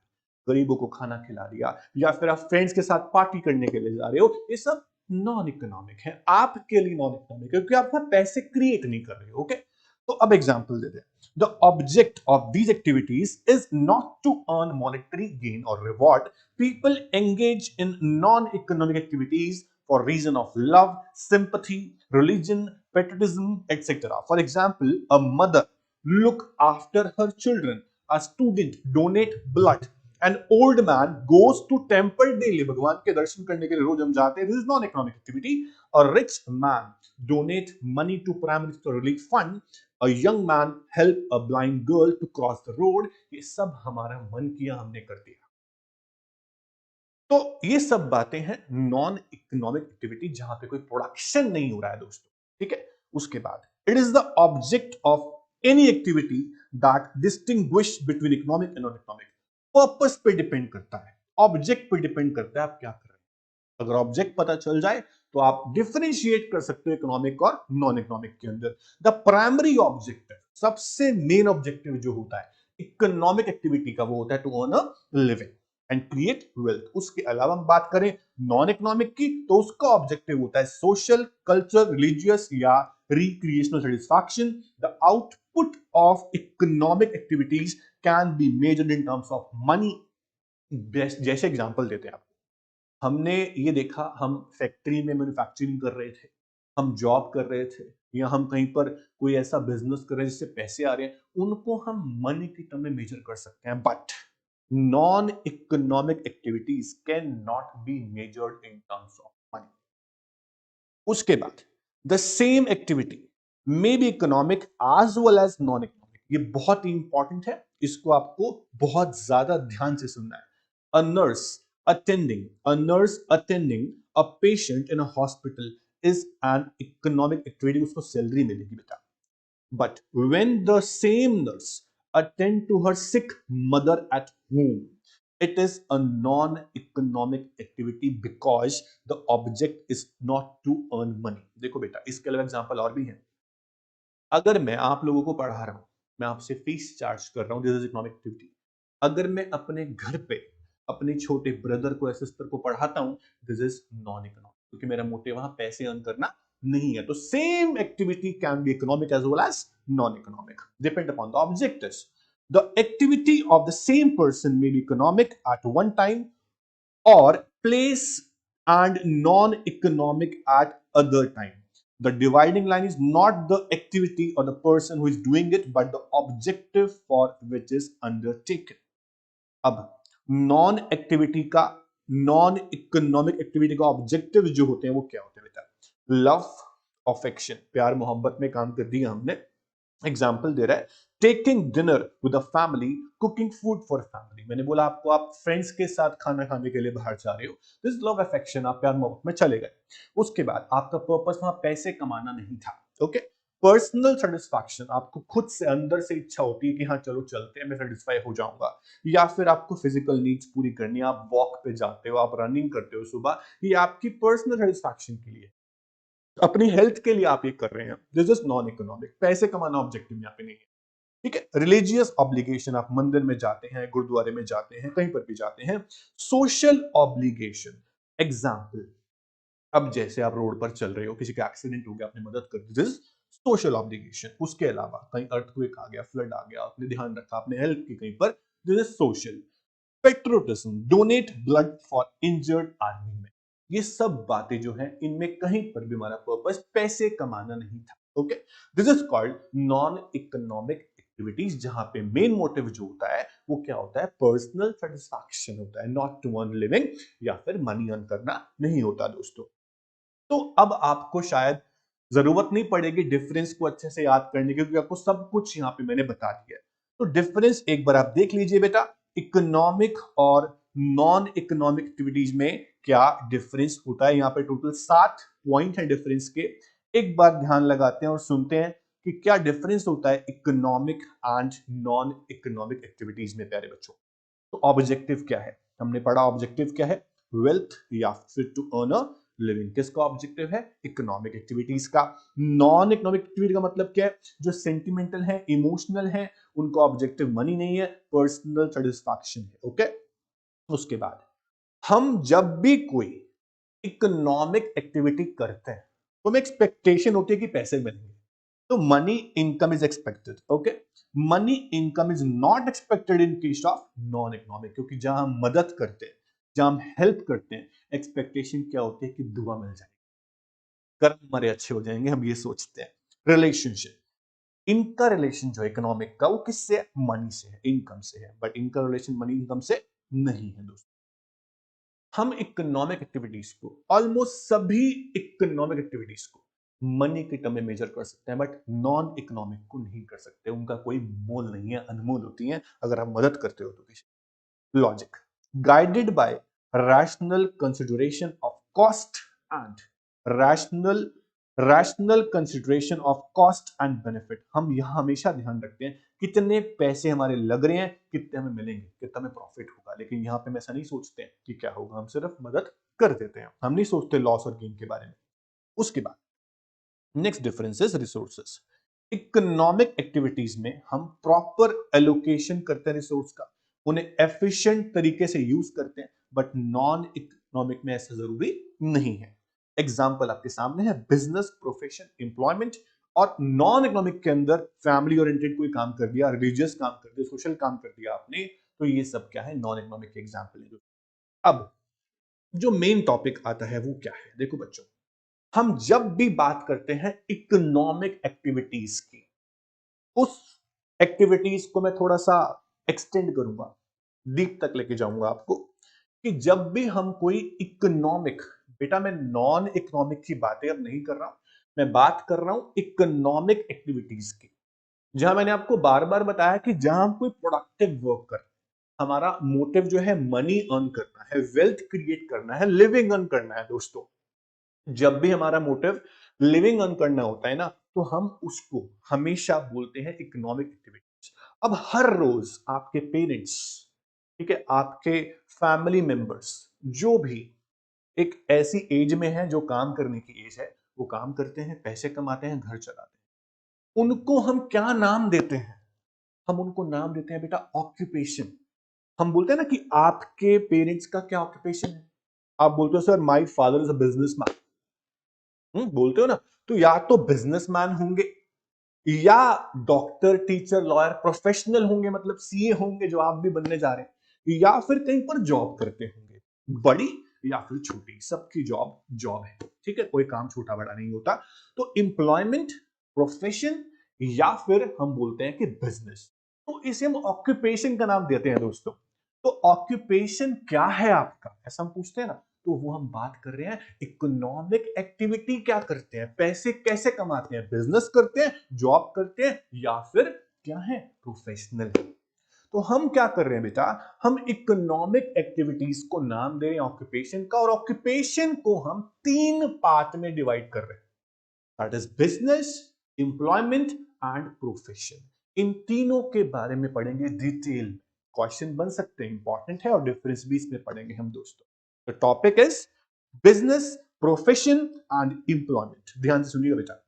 Speaker 1: गरीबों को खाना खिला दिया, या फिर आप फ्रेंड्स के साथ पार्टी करने के लिए जा रहे हो, ये सब नॉन इकोनॉमिक है, आपके लिए नॉन इकोनॉमिक है, क्योंकि आप ना पैसे क्रिएट नहीं कर रहे हो। ओके, तो अब एग्जांपल देते हैं। The object of these activities is not to earn monetary gain or reward. People engage in non-economic activities for reason of love, sympathy, religion, patriotism, etc. For example, a mother look after her children, a student donate blood, an old man goes to temple daily, भगवान के दर्शन करने के लिए रोज हम जाते हैं, this is non economic activity. A rich man donate money to prime minister relief fund, a young man help a blind girl to cross the road, ये सब हमारा मन किया, हमने कर दिया। तो ये सब बातें हैं नॉन इकोनॉमिक एक्टिविटी, जहां पे कोई प्रोडक्शन नहीं हो रहा है दोस्तों, ठीक है। उसके बाद it is the object of any activity that distinguish between economic and non economic. Purpose पे डिपेंड करता है, ऑब्जेक्ट पे डिपेंड करता है आप क्या कर रहे हैं। अगर ऑब्जेक्ट पता चल जाए तो आप डिफरेंशिएट कर सकते हो इकोनॉमिक और नॉन इकोनॉमिक के अंदर। द प्राइमरी ऑब्जेक्टिव, सबसे मेन ऑब्जेक्टिव जो होता है इकोनॉमिक एक्टिविटी का, वो होता है to earn a living and create wealth. उसके अलावा हम बात करें नॉन इकोनॉमिक की, तो उसका ऑब्जेक्टिव होता है सोशल, कल्चर, रिलीजियस या recreational satisfaction. The output of economic activities can be measured in terms of money. जैसे एग्जांपल देते हैं आप, हमने ये देखा, हम फैक्ट्री में मैन्युफैक्चरिंग कर रहे थे, हम जॉब कर रहे थे, या हम कहीं पर कोई ऐसा बिजनेस कर रहे हैं जिससे पैसे आ रहे हैं, उनको हम मनी की टर्म में मेजर कर सकते हैं। But non economic activities can not be measured in terms of money. उसके बाद the same activity may be economic as well as non economic. ये बहुत ही इंपॉर्टेंट है, इसको आपको बहुत ज्यादा ध्यान से सुनना है। A nurse attending a patient in a hospital is an economic activity, उसको सैलरी मिलेगी बेटा। But when the same nurse attend to her sick mother at home, it is a non-economic activity because the object is not to earn money। देखो बेटा, इसके अलावा एग्जांपल और भी हैं। अगर मैं आप लोगों को पढ़ा रहा हूं, मैं आपसे फीस चार्ज कर रहा हूं, दिस इज इकोनॉमिक एक्टिविटी। अगर मैं अपने घर पे अपने छोटे ब्रदर को या सिस्टर को पढ़ाता हूं, दिस इज नॉन इकोनॉमिक, क्योंकि मेरा मोटिव वहां पैसे अर्न करना नहीं है। तो same activity can be economic as well as non economic, depend upon the objectives. The activity of the same person may be economic at one time or place and non-economic at other time. The dividing line is not the activity or the person who is doing it, but the objective for which is undertaken. अब नॉन एक्टिविटी का नॉन इकोनॉमिक एक्टिविटी का ऑब्जेक्टिव जो होते हैं वो क्या होते हैं बेटा? लव, अफेक्शन, प्यार मोहब्बत में काम कर दिया हमने। एग्जाम्पल दे रहा है, taking dinner with a family, cooking food for family. मैंने बोला आपको, आप फ्रेंड्स के साथ खाना खाने के लिए बाहर जा रहे हो, दिस लव अफेक्शन, आप प्यार मोहब्बत में चले गए। उसके बाद आपका पर्पस वहां पैसे कमाना नहीं था, ओके। पर्सनल सेटिस्फैक्शन, आपको खुद से अंदर से इच्छा होती है कि हाँ चलो चलते हैं, मैं सेटिस्फाई हो जाऊंगा। या फिर आपको फिजिकल नीड्स पूरी करनी है, आप वॉक पे जाते हो, आप रनिंग करते हो सुबह, ये आपकी पर्सनल सेटिस्फैक्शन के लिए, अपनी हेल्थ के लिए आप ये कर रहे हैं। दिस इज नॉन इकोनॉमिक, पैसे कमाना ऑब्जेक्टिव यहाँ पे नहीं है, ठीक है। रिलीजियस ऑब्लिगेशन, आप मंदिर में जाते हैं, गुरुद्वारे में जाते हैं, कहीं पर भी जाते हैं। सोशल ऑब्लिगेशन, एग्जाम्पल, अब जैसे आप रोड पर चल रहे हो, किसी का एक्सीडेंट हो गया, आपने मदद कर दी, दिस सोशल ऑब्लिगेशन। उसके अलावा कहीं अर्थक्वेक आ गया, फ्लड आ गया, आपने ध्यान रखा, आपने हेल्प की कहीं पर, this is social. Patriotism, donate blood for injured army में, ये सब बातें जो हैं, इनमें कहीं पर भी हमारा पर्पस पैसे कमाना नहीं था, okay. This is called non economic activities, जहां पे मेन मोटिव जो होता है वो क्या होता है? पर्सनल सेटिस्फैक्शन होता है, नॉट टू अर्न लिविंग, या फिर मनी अर्न करना नहीं होता दोस्तों। तो अब आपको शायद जरूरत नहीं पड़ेगी डिफरेंस को अच्छे से याद करने की, क्योंकि आपको सब कुछ यहाँ पे मैंने बता दिया है। तो डिफरेंस एक बार आप देख लीजिए बेटा, इकोनॉमिक और नॉन इकोनॉमिक एक्टिविटीज में क्या डिफरेंस होता है। यहाँ पे टोटल 7 पॉइंट है डिफरेंस के। एक बार ध्यान लगाते हैं और सुनते हैं कि क्या डिफरेंस होता है economic and non economic activities में प्यारे बच्चों। तो ऑब्जेक्टिव क्या है, हमने पढ़ा ऑब्जेक्टिव क्या है? वेल्थ या फिर टू अर्न अ लिविंग। किसका ऑब्जेक्टिव है? इकोनॉमिक एक्टिविटीज का। नॉन इकोनॉमिक एक्टिविटी का मतलब क्या है? जो सेंटिमेंटल है, इमोशनल है, उनका ऑब्जेक्टिव मनी नहीं है, पर्सनल सेटिस्फैक्शन है, ओके। उसके बाद हम जब भी कोई इकोनॉमिक एक्टिविटी करते हैं तो हमें एक्सपेक्टेशन होती है कि पैसे मिलेंगे। तो money income is expected, okay. Money income is not expected in case of non economic, क्योंकि जहां हम मदद करते हैं, जहां हम हेल्प करते हैं, एक्सपेक्टेशन क्या होती है? कि दुआ मिल जाएगी, कर्म हमारे अच्छे हो जाएंगे, हम ये सोचते हैं। रिलेशनशिप, इनका रिलेशन जो इकोनॉमिक का, वो किससे? मनी से है, इनकम से है। बट इनका रिलेशन मनी इनकम से नहीं है दोस्तों। हम इकोनॉमिक एक्टिविटीज को, ऑलमोस्ट सभी इकोनॉमिक एक्टिविटीज को मनी के टर्म में मेजर कर सकते हैं, बट नॉन इकोनॉमिक को नहीं कर सकते। उनका कोई मोल नहीं है, अनमोल होती हैं अगर आप मदद करते हो तो किसी। Logic, guided by rational consideration of cost and rational rational consideration of cost and benefit. हम यहां हमेशा ध्यान रखते हैं कितने पैसे हमारे लग रहे हैं, कितने हमें मिलेंगे, कितना हमें प्रॉफिट होगा। लेकिन यहाँ पे हम ऐसा नहीं सोचते हैं कि क्या होगा, हम सिर्फ मदद कर देते हैं, हम नहीं सोचते लॉस और गेन के बारे में। उसके बाद next difference is resources. Economic activities में हम प्रॉपर एलोकेशन करते हैं रिसोर्स का, उन्हें एफिशिएंट तरीके से यूज करते हैं, बट नॉन इकोनॉमिक में ऐसा जरूरी नहीं है। एग्जाम्पल आपके सामने है, बिजनेस, प्रोफेशन, एम्प्लॉयमेंट। और नॉन इकोनॉमिक के अंदर फैमिली ओरिएंटेड कोई काम कर दिया, रिलीजियस काम कर दिया, सोशल काम कर दिया आपने, तो ये सब क्या है? नॉन इकोनॉमिक के एग्जाम्पल है। अब जो मेन टॉपिक आता है वो क्या है? देखो बच्चों, हम जब भी बात करते हैं इकोनॉमिक एक्टिविटीज की, उस एक्टिविटीज को मैं थोड़ा सा एक्सटेंड करूंगा, डीप तक लेके जाऊंगा आपको, कि जब भी हम कोई इकोनॉमिक, बेटा मैं नॉन इकोनॉमिक की बातें अब नहीं कर रहा हूं, मैं बात कर रहा हूं इकोनॉमिक एक्टिविटीज की, जहां मैंने आपको बार बार बताया कि जहां हम कोई प्रोडक्टिव वर्क कर, हमारा मोटिव जो है मनी अर्न करना है, वेल्थ क्रिएट करना है, लिविंग अर्न करना है दोस्तों। जब भी हमारा मोटिव लिविंग अर्न करना होता है ना, तो हम उसको हमेशा बोलते हैं इकोनॉमिक एक्टिविटीज। अब हर रोज आपके पेरेंट्स, ठीक है, आपके फैमिली मेंबर्स, जो भी एक ऐसी एज में है जो काम करने की एज है, वो काम करते हैं, पैसे कमाते हैं, घर चलाते हैं, उनको हम क्या नाम देते हैं? हम उनको नाम देते हैं बेटा ऑक्यूपेशन। हम बोलते हैं ना कि आपके पेरेंट्स का क्या ऑक्यूपेशन है? आप बोलते हो sir my father is a businessman, बोलते हो ना, तो या तो बिजनेसमैन होंगे, या डॉक्टर, टीचर, लॉयर, प्रोफेशनल होंगे, मतलब सीए होंगे जो आप भी बनने जा रहे हैं, या फिर कहीं पर जॉब करते होंगे, बड़ी या फिर छोटी, सबकी जॉब जॉब है, ठीक है, कोई काम छोटा बड़ा नहीं होता। तो एम्प्लॉयमेंट, प्रोफेशन, या फिर हम बोलते हैं कि बिजनेस, तो इसे हम ऑक्यूपेशन का नाम देते हैं दोस्तों। तो ऑक्यूपेशन क्या है आपका, ऐसा हम पूछते हैं ना, तो वो हम बात कर रहे हैं इकोनॉमिक एक्टिविटी क्या करते हैं, पैसे कैसे कमाते हैं, बिजनेस करते हैं, जॉब करते हैं, या फिर क्या है, प्रोफेशनल। तो हम क्या कर रहे हैं बेटा, हम इकोनॉमिक एक्टिविटीज को नाम दे रहे हैं ऑक्यूपेशन का, और ऑक्यूपेशन को हम 3 पार्ट में डिवाइड कर रहे हैं, that is business, employment and profession. इन तीनों के बारे में पढ़ेंगे डिटेल, क्वेश्चन बन सकते हैं, इंपॉर्टेंट है, और डिफरेंस भी इसमें पढ़ेंगे हम दोस्तों। The topic is business, profession and employment. ध्यान से सुनिएगा बेटा।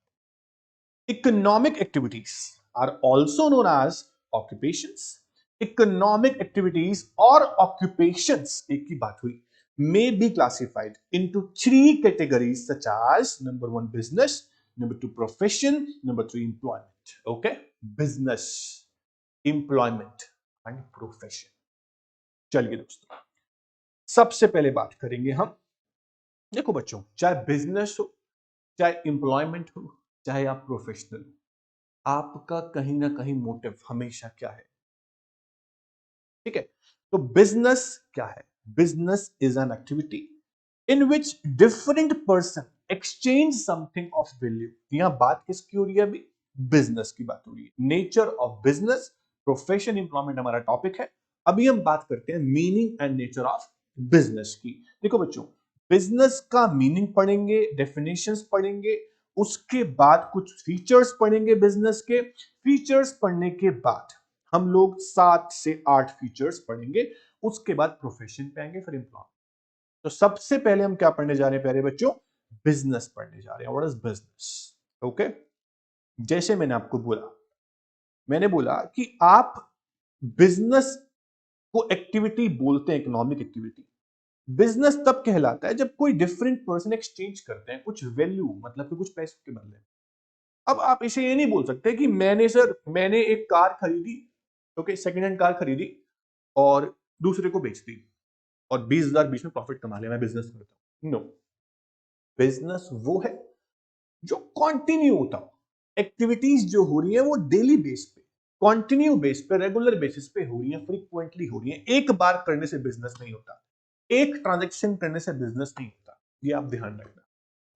Speaker 1: Economic activities are also known as occupations. Economic activities और ऑक्यूपेशंस एक ही बात हुई, may be classified into 3 categories such as number 1 business, number 2 profession, number 3 employment. Okay, business, employment and profession. चलिए दोस्तों, सबसे पहले बात करेंगे हम, देखो बच्चों, चाहे बिजनेस हो, चाहे एम्प्लॉयमेंट हो, चाहे आप प्रोफेशनल हो, आपका कहीं ना कहीं मोटिव हमेशा क्या है, ठीक है। तो बिजनेस क्या है? Business is an activity in which different person exchange something of value. यहां बात किसकी हो रही है? अभी बिजनेस की बात हो रही है। Nature of business, profession, employment हमारा टॉपिक है। अभी हम बात करते हैं meaning and nature of business की। देखो बच्चों, बिजनेस का मीनिंग पढ़ेंगे, डेफिनेशंस पढ़ेंगे, उसके बाद कुछ फीचर्स पढ़ेंगे बिजनेस के। फीचर्स पढ़ने के बाद हम लोग 7 से 8 फीचर्स पढ़ेंगे, उसके बाद प्रोफेशन पे आएंगे, फिर एम्प्लॉयमेंट। तो सबसे पहले हम क्या पढ़ने जा रहे हैं प्यारे बच्चों? बिजनेस पढ़ने जा रहे हैं। What is business? ओके, जैसे मैंने बोला कि आप बिजनेस को एक्टिविटी बोलते हैं, इकोनॉमिक एक्टिविटी। बिजनेस तब कहलाता है जब कोई डिफरेंट पर्सन एक्सचेंज करते हैं कुछ वैल्यू, मतलब कि कुछ पैसों के बदले। अब आप इसे ये नहीं बोल सकते कि मैंने एक कार खरीदी, ओके, सेकंड हैंड कार खरीदी और दूसरे को बेच दी और 20,000 बीच में प्रॉफिट कमा लिया, मैं बिजनेस करता हूं। नो, बिजनेस वो है जो कंटिन्यू होता हो, एक्टिविटीज जो हो रही है वो डेली बेस पे, कंटिन्यू बेस पे, रेगुलर बेसिस पे हो रही है, फ्रीक्वेंटली हो रही है। एक बार करने से बिजनेस नहीं होता, एक ट्रांजैक्शन करने से बिजनेस नहीं होता, ये आप ध्यान रखना।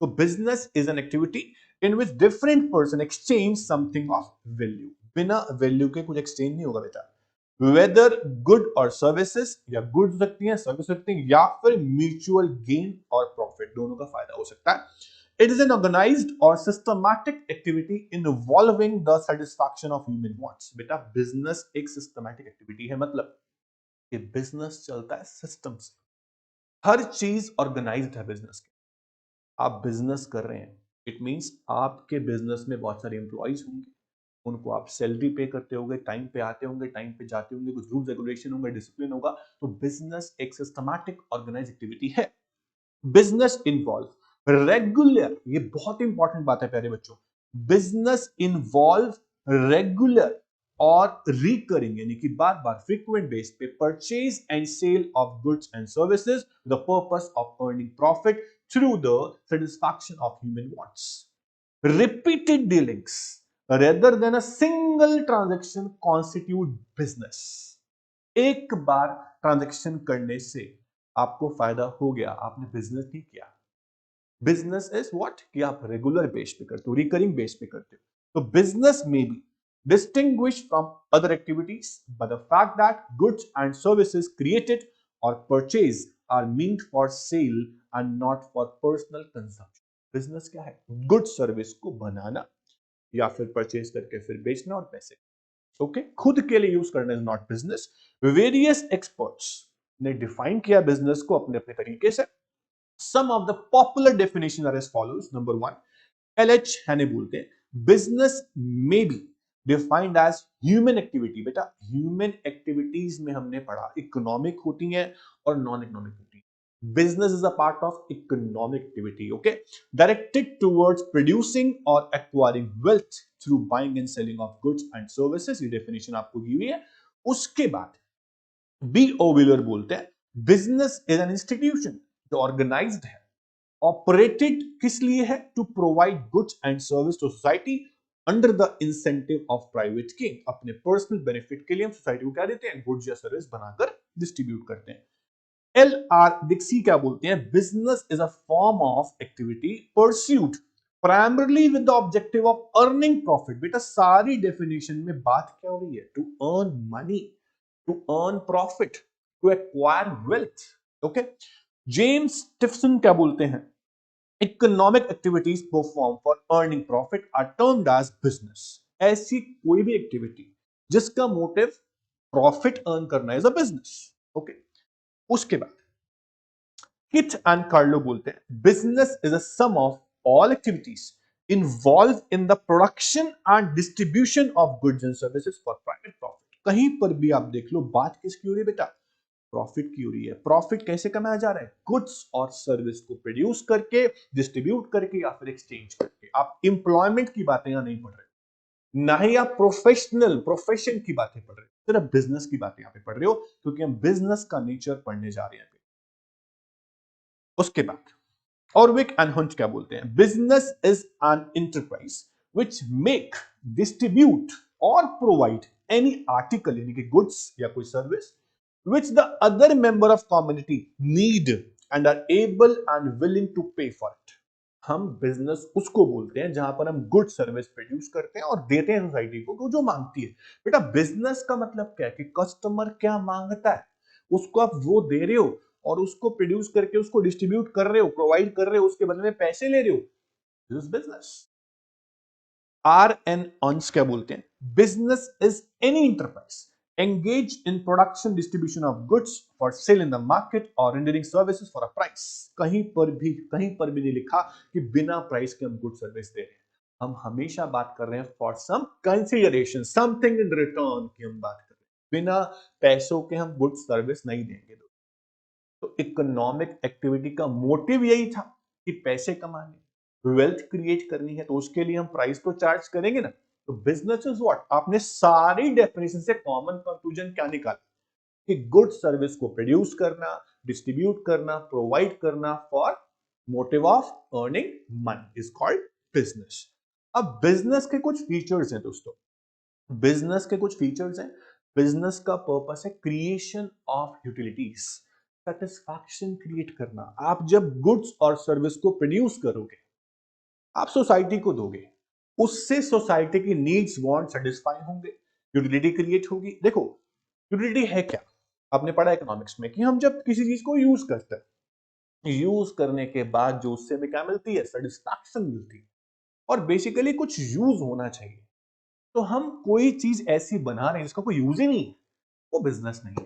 Speaker 1: तो business is an activity in which different person exchange something of value. बिना वैल्यू के कुछ एक्सचेंज नहीं होगा बेटा। वेदर गुड और सर्विसेज, या गुड हो सकती है, सर्विस हो सकती है, या फिर म्यूचुअल गेन और प्रॉफिट, दोनों का फायदा हो सकता है। It is an organized or systematic activity involving the satisfaction of human wants. बेटा बिजनेस एक सिस्टमैटिक एक्टिविटी है, मतलब कि बिजनेस चलता है सिस्टम से, हर चीज ऑर्गेनाइज्ड है बिजनेस के। आप बिजनेस कर रहे हैं, इट मींस आपके बिजनेस में बहुत सारे एम्प्लॉइज होंगे, उनको आप सैलरी पे करते होंगे, टाइम पे आते होंगे, टाइम पे जाते होंगे, कुछ रूल्स रेगुलेशन होंगे, डिसिप्लिन होगा। तो बिजनेस एक सिस्टमैटिक ऑर्गेनाइज एक्टिविटी है। बिजनेस इन्वॉल्व रेगुलर, ये बहुत इंपॉर्टेंट बात है प्यारे बच्चों, बिजनेस इन्वॉल्व रेगुलर और रिकरिंग, यानी कि बार बार, फ्रीक्वेंट बेस पे purchase and sale of goods and services, the purpose of earning profit through the satisfaction of human wants. Repeated dealings rather than a single transaction constitute business. एक बार ट्रांजेक्शन करने से आपको फायदा हो गया, आपने बिजनेस नहीं किया। बिजनेस इज व्हाट कि आप रेगुलर बेस पे करते हो, रिकरिंग बेस पे करते हो। तो business may B distinguished from other activities by the fact that goods and services created or purchased are meant for sale and not for personal consumption. Business क्या है? गुड सर्विस को बनाना या फिर परचेज करके फिर बेचना और पैसे, ओके, खुद के लिए यूज करना is not business. Various experts ने डिफाइन किया बिजनेस को अपने अपने तरीके से। Some of the popular definition are as follows. Number one, L H Haney बोलते हैं business may be defined as human activity. बेटा ह्यूमन एक्टिविटीज में हमने पढ़ा इकोनॉमिक होती है और नॉन इकोनॉमिक होती है। Business is a part of economic activity, okay, directed towards producing or acquiring wealth through buying and selling of goods and services। ये definition आपको दी हुई है। उसके बाद बी ओविलर बोलते हैं बिजनेस इज एन इंस्टीट्यूशन जो ऑर्गेनाइज्ड है, ऑपरेटेड किस लिए है? To provide goods and service to society under the incentive of private gain. अपने पर्सनल बेनिफिट के लिए हम सोसाइटी को क्या देते हैं? गुड्स या सर्विस बनाकर डिस्ट्रीब्यूट करते हैं। एल आर डिक्सी क्या बोलते हैं? Business is a form of activity pursued primarily with the objective of earning profit. बेटा सारी डेफिनेशन में बात क्या हो रही है? To earn money, to earn profit, to acquire wealth, okay. James Stephenson क्या बोलते हैं? Economic activities perform for earning profit are termed as business. ऐसी कोई भी एक्टिविटी जिसका मोटिव प्रॉफिट अर्न करना इज अ बिजनेस, ओके। उसके बाद किट एंड कार्लो बोलते हैं business is a sum of all activities involve in the production and distribution of goods and services for private profit. कहीं पर भी आप देख लो बात किसकी हो रही है बेटा? प्रॉफिट की हो रही है। प्रॉफिट कैसे कमाया जा रहा है? गुड्स और सर्विस को प्रोड्यूस करके, डिस्ट्रीब्यूट करके या फिर एक्सचेंज करके। आप इंप्लॉयमेंट की बातें यहां नहीं पढ़ रहे, ना ही आप प्रोफेशन की बातें पढ़ रहे हो, सिर्फ बिजनेस की बातें यहां पे पढ़ रहे हो क्योंकि हम बिजनेस का नेचर पढ़ने जा रहे हैं। उसके बाद ऑरविक एंड हंट क्या बोलते हैं? Business is an enterprise which make, distribute और प्रोवाइड एनी आर्टिकल यानी कि गुड्स या कोई service which the other member of community need and are able and willing to pay for it. हम बिजनेस उसको बोलते हैं जहां पर हम गुड सर्विस प्रोड्यूस करते हैं और देते हैं सोसाइटी को तो जो मांगती है। बेटा बिजनेस का मतलब क्या है? कि कस्टमर क्या मांगता है उसको आप वो दे रहे हो और उसको प्रोड्यूस करके उसको डिस्ट्रीब्यूट कर रहे हो, प्रोवाइड कर रहे हो, उसके बदले में पैसे ले रहे हो। This is business. R N Owens क्या बोलते हैं? Business is any enterprise engage in production distribution of goods for sale in the market or rendering services for a price। कहीं पर भी नहीं लिखा कि बिना प्राइस के हम गुड सर्विस दे रहे हैं। हम हमेशा बात कर रहे हैं for some consideration, something in return की हम बात कर रहे हैं। बिना पैसों के हम गुड सर्विस नहीं देंगे। तो इकोनॉमिक एक्टिविटी का मोटिव यही था कि पैसे कमाने, वेल्थ क्रिएट करनी है, तो उसके लिए हम प्राइस तो चार्ज करेंगे ना। तो बिजनेस इज व्हाट? आपने सारी डेफिनेशन से कॉमन कंक्लूजन क्या निकाला? कि गुड सर्विस को प्रोड्यूस करना, डिस्ट्रीब्यूट करना, प्रोवाइड करना for motive of earning money is called business. अब बिजनेस के कुछ फीचर्स हैं दोस्तों, बिजनेस के कुछ फीचर्स हैं। बिजनेस का पर्पस है creation of utilities, satisfaction create करना। आप जब गुड्स और सर्विस को प्रोड्यूस करोगे, आप सोसाइटी को दोगे, उससे सोसाइटी की नीड्स वांट सेटिस्फाई होंगे, यूटिलिटी क्रिएट होगी। देखो यूटिलिटी है क्या? आपने पढ़ा इकोनॉमिक्स में कि हम जब किसी चीज को यूज करते हैं, यूज करने के बाद जो उससे हमें क्या मिलती है? सेटिस्फैक्शन मिलती है। और बेसिकली कुछ यूज होना चाहिए। तो हम कोई चीज ऐसी बना रहे हैं जिसका कोई यूज ही नहीं है, वो बिजनेस नहीं है।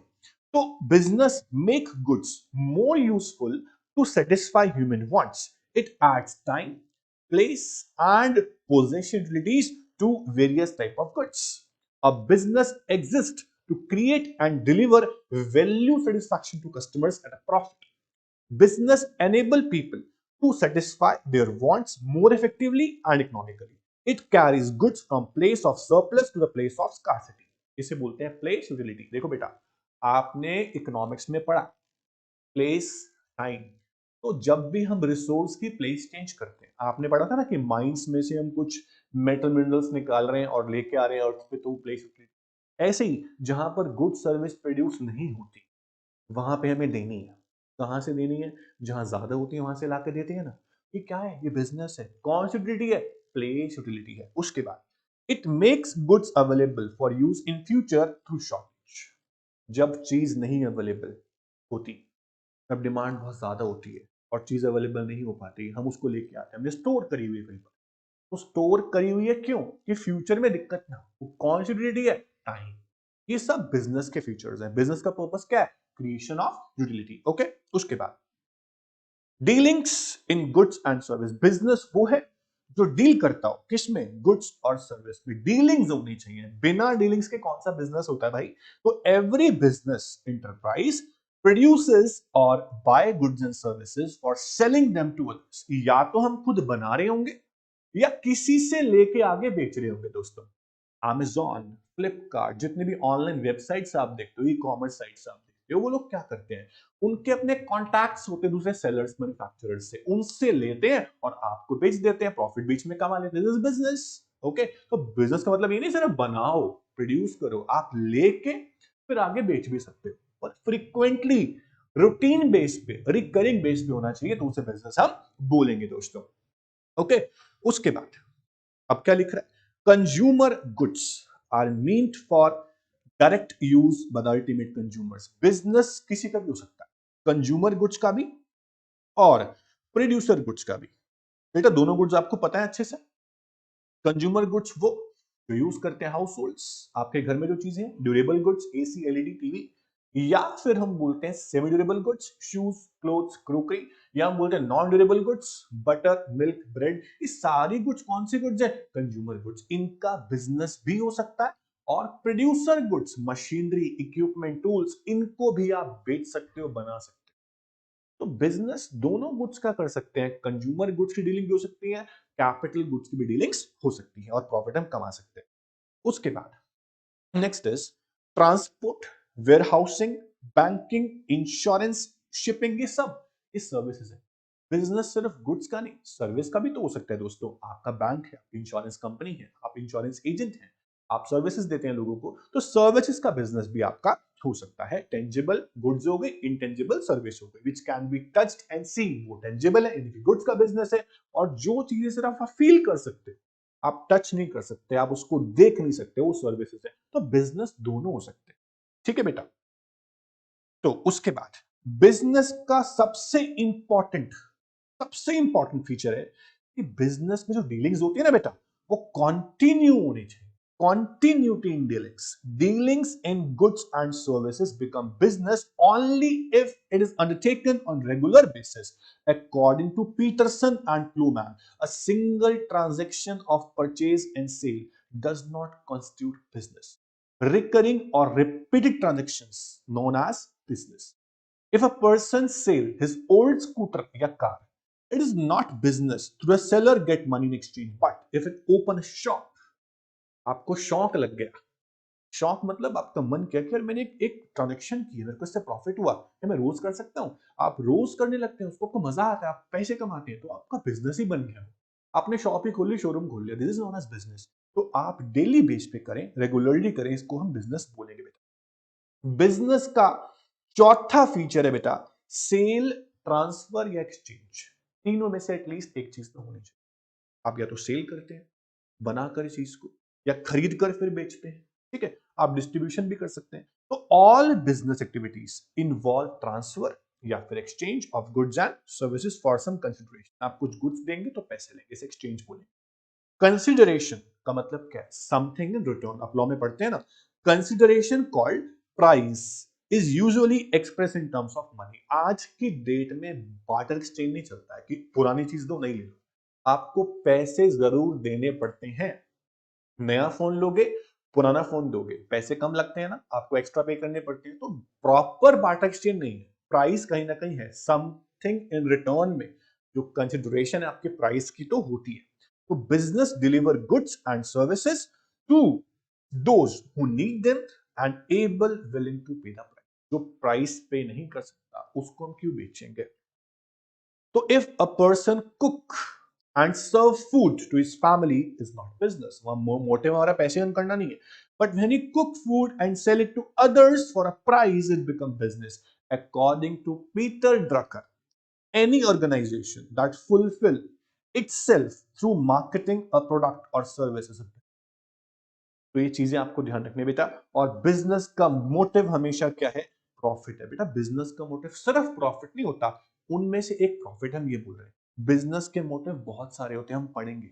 Speaker 1: तो business make goods more useful to satisfy human wants. It adds time, place and possession utilities to various type of goods. A business exists to create and deliver value satisfaction to customers at a profit. Business enable people to satisfy their wants more effectively and economically. It carries goods from place of surplus to the place of scarcity. इसे बोलते हैं प्लेस यूटिलिटी। देखो बेटा आपने इकोनॉमिक्स में पढ़ा प्लेस टाइम। तो जब भी हम रिसोर्स की प्लेस चेंज करते हैं, आपने पढ़ा था ना कि माइंस में से हम कुछ मेटल मिनरल्स निकाल रहे हैं और लेके आ रहे हैं अर्थ पे, तो प्लेस यूटिलिटी। ऐसे ही जहां पर गुड सर्विस प्रोड्यूस नहीं होती वहां पे हमें देनी है। कहां से देनी है? जहां ज्यादा होती है वहां से लाके देते हैं ना। ये क्या है? ये बिजनेस है। कौन सी यूटिलिटी है? प्लेस यूटिलिटी है। उसके बाद it makes goods available for use in future through shortage. जब चीज नहीं अवेलेबल होती, तब डिमांड बहुत ज्यादा होती है और चीज अवेलेबल नहीं हो पाती, हम उसको लेके आते हैं, हमने स्टोर करी हुई है कहीं पर। तो स्टोर करी हुई है क्यों? कि फ्यूचर में दिक्कत ना हो। वो कौन सी यूटिलिटी है? टाइम। ये सब बिजनेस के फीचर्स हैं। बिजनेस का पर्पस क्या है? Creation of utility. ओके, उसके बाद dealings in goods and service. Business वो है जो डील करता हो किसमें? गुड्स और सर्विस में डीलिंग्स होनी चाहिए। बिना डीलिंग्स के कौन सा बिजनेस होता है भाई? तो एवरी बिजनेस इंटरप्राइज प्रोड्यूसेस और buy goods and services for selling them to others. या तो हम खुद बना रहे होंगे या किसी से लेके आगे बेच रहे होंगे दोस्तों। Amazon, फ्लिपकार्ट, जितने भी ऑनलाइन वेबसाइट्स आप देखते हो, ई कॉमर्स साइट्स आप देखते हो, वो लोग क्या करते हैं? उनके अपने कॉन्टैक्ट्स होते हैं दूसरे सेलर्स, मैन्युफैक्चरर्स से, उनसे लेते हैं और आपको बेच देते हैं, प्रॉफिट बीच में कमा लेते हैं। This is business. ओके, तो बिजनेस का मतलब ये नहीं सिर्फ बनाओ, प्रोड्यूस करो, आप लेके फिर आगे बेच भी सकते हो, पर फ्रीक्वेंटली रूटीन बेस पे, रिकरिंग बेस पे होना चाहिए, तो उसे बिजनेस हम बोलेंगे दोस्तों। ओके, उसके बाद अब क्या लिख रहा है? Consumer goods are meant for direct use by the ultimate consumers. Business किसी का भी हो सकता है, कंज्यूमर गुड्स का भी और प्रोड्यूसर गुड्स का भी। बेटा दोनों गुड्स आपको पता है अच्छे से। कंज्यूमर गुड्स वो जो यूज करते हैं हाउस होल्ड्स, आपके घर में जो चीजें, durable goods, AC, LED, TV. या फिर हम बोलते हैं semi durable goods, shoes, clothes, crockery. या हम बोलते हैं non durable goods, butter, milk, bread. ये सारी गुड्स कौन सी गुड्स है? Consumer goods. इनका बिजनेस भी हो सकता है। और producer goods, machinery, equipment, tools, इनको भी आप बेच सकते हो, बना सकते हो। तो बिजनेस दोनों गुड्स का कर सकते हैं। कंज्यूमर गुड्स की डीलिंग भी हो सकती है, कैपिटल गुड्स की भी डीलिंग्स हो सकती है, और प्रॉफिट हम कमा सकते हैं। उसके बाद next is transport, warehousing, banking, insurance, shipping. ये सर्विसेज है। बिजनेस सिर्फ गुड्स का नहीं, सर्विस का भी तो हो सकता है दोस्तों। आपका बैंक है, आपकी इंश्योरेंस कंपनी है, आप इंश्योरेंस एजेंट हैं, आप सर्विसेज देते हैं लोगों को, तो सर्विसेज का बिजनेस भी आपका हो सकता है। टेंजिबल गुड्स हो गए, इंटेंजिबल सर्विस हो गई, which can be touched and seen. वो टेंजिबल है, इनकी गुड्स का बिजनेस है। और जो चीजें सिर्फ आप फील कर सकते हो, आप टच नहीं कर सकते, आप उसको देख नहीं सकते, वो सर्विसेज है। तो बिजनेस दोनों हो सकते हैं। ठीक है बेटा। तो उसके बाद बिजनेस का सबसे इंपॉर्टेंट फीचर है कि बिजनेस में जो डीलिंग्स होती है ना बेटा, वो कंटिन्यू होनी चाहिए। Continuity in dealings. Dealings in goods and services become business only if it is undertaken on regular basis. According to Peterson and Pluman, a single transaction of purchase and sale does not constitute business. Recurring or repeated transactions known as business. If a person sell his old scooter or car, it is not business. The seller get money in exchange. But if it open a shop, आपको शौक लग गया। शौक मतलब आपका मन किया कि यार मैंने एक ट्रांजेक्शन की है, मेरे को इससे प्रॉफिट हुआ, क्या मैं रोज कर सकता हूँ? आप रोज करने लगते हैं उसको, आपको मजा आता है, आप पैसे कमाते हैं, तो आपका बिजनेस ही बन गया। आपने शॉप ही खोल ली, शोरूम खोल लिया, this is known as business. तो आप डेली बेस पे करें, रेगुलरली करें, इसको हम बिजनेस बोलेंगे बेटा। बिजनेस का चौथा फीचर है बेटा सेल, ट्रांसफर या एक्सचेंज। तीनों में से एटलीस्ट एक चीज तो होनी चाहिए। आप या तो सेल करते हैं बनाकर इस चीज को, या खरीद कर फिर बेचते हैं। ठीक है, आप डिस्ट्रीब्यूशन भी कर सकते हैं। तो all business activities involve transfer या फिर exchange of goods and services for some consideration. आप कुछ गुड्स देंगे तो पैसे लेंगे, इसे एक्सचेंज बोलेंगे। कंसिडरेशन का मतलब क्या है? Something in return. आप लॉ में पढ़ते हैं ना, consideration called price is usually express in terms of money. आज की डेट में बार्टर एक्सचेंज नहीं चलता है कि पुरानी चीज दो नहीं ले लो, आपको पैसे जरूर देने पड़ते हैं। नया फोन लोगे, पुराना फोन दोगे, पैसे कम लगते हैं ना, आपको एक्स्ट्रा पे करने पड़ते हैं। तो प्रॉपर बार्टर एक्सचेंज नहीं है, प्राइस कहीं ना कहीं है, समथिंग इन रिटर्न में जो कंसिडरेशन है आपके प्राइस की तो होती है। तो business deliver goods and services to those who need them and able willing to pay the price. जो प्राइस पे नहीं कर सकता उसको हम क्यों बेचेंगे? तो if a person cook and serve food to his family is not business. वहाँ मोटे हमारा पैसे earn करना नहीं है. But when he cook food and sell it to others for a price, it become business. According to Peter Drucker, any organization that fulfill itself through marketing a product or services. तो ये चीजें आपको ध्यान रखनी है बेटा। और बिजनेस का मोटिव हमेशा क्या है? प्रॉफिट है बेटा। बिजनेस का मोटिव सिर्फ प्रॉफिट नहीं होता, उनमें से एक प्रॉफिट हम ये बोल रहे हैं। बिजनेस के मोटिव बहुत सारे होते हैं, हम पढ़ेंगे।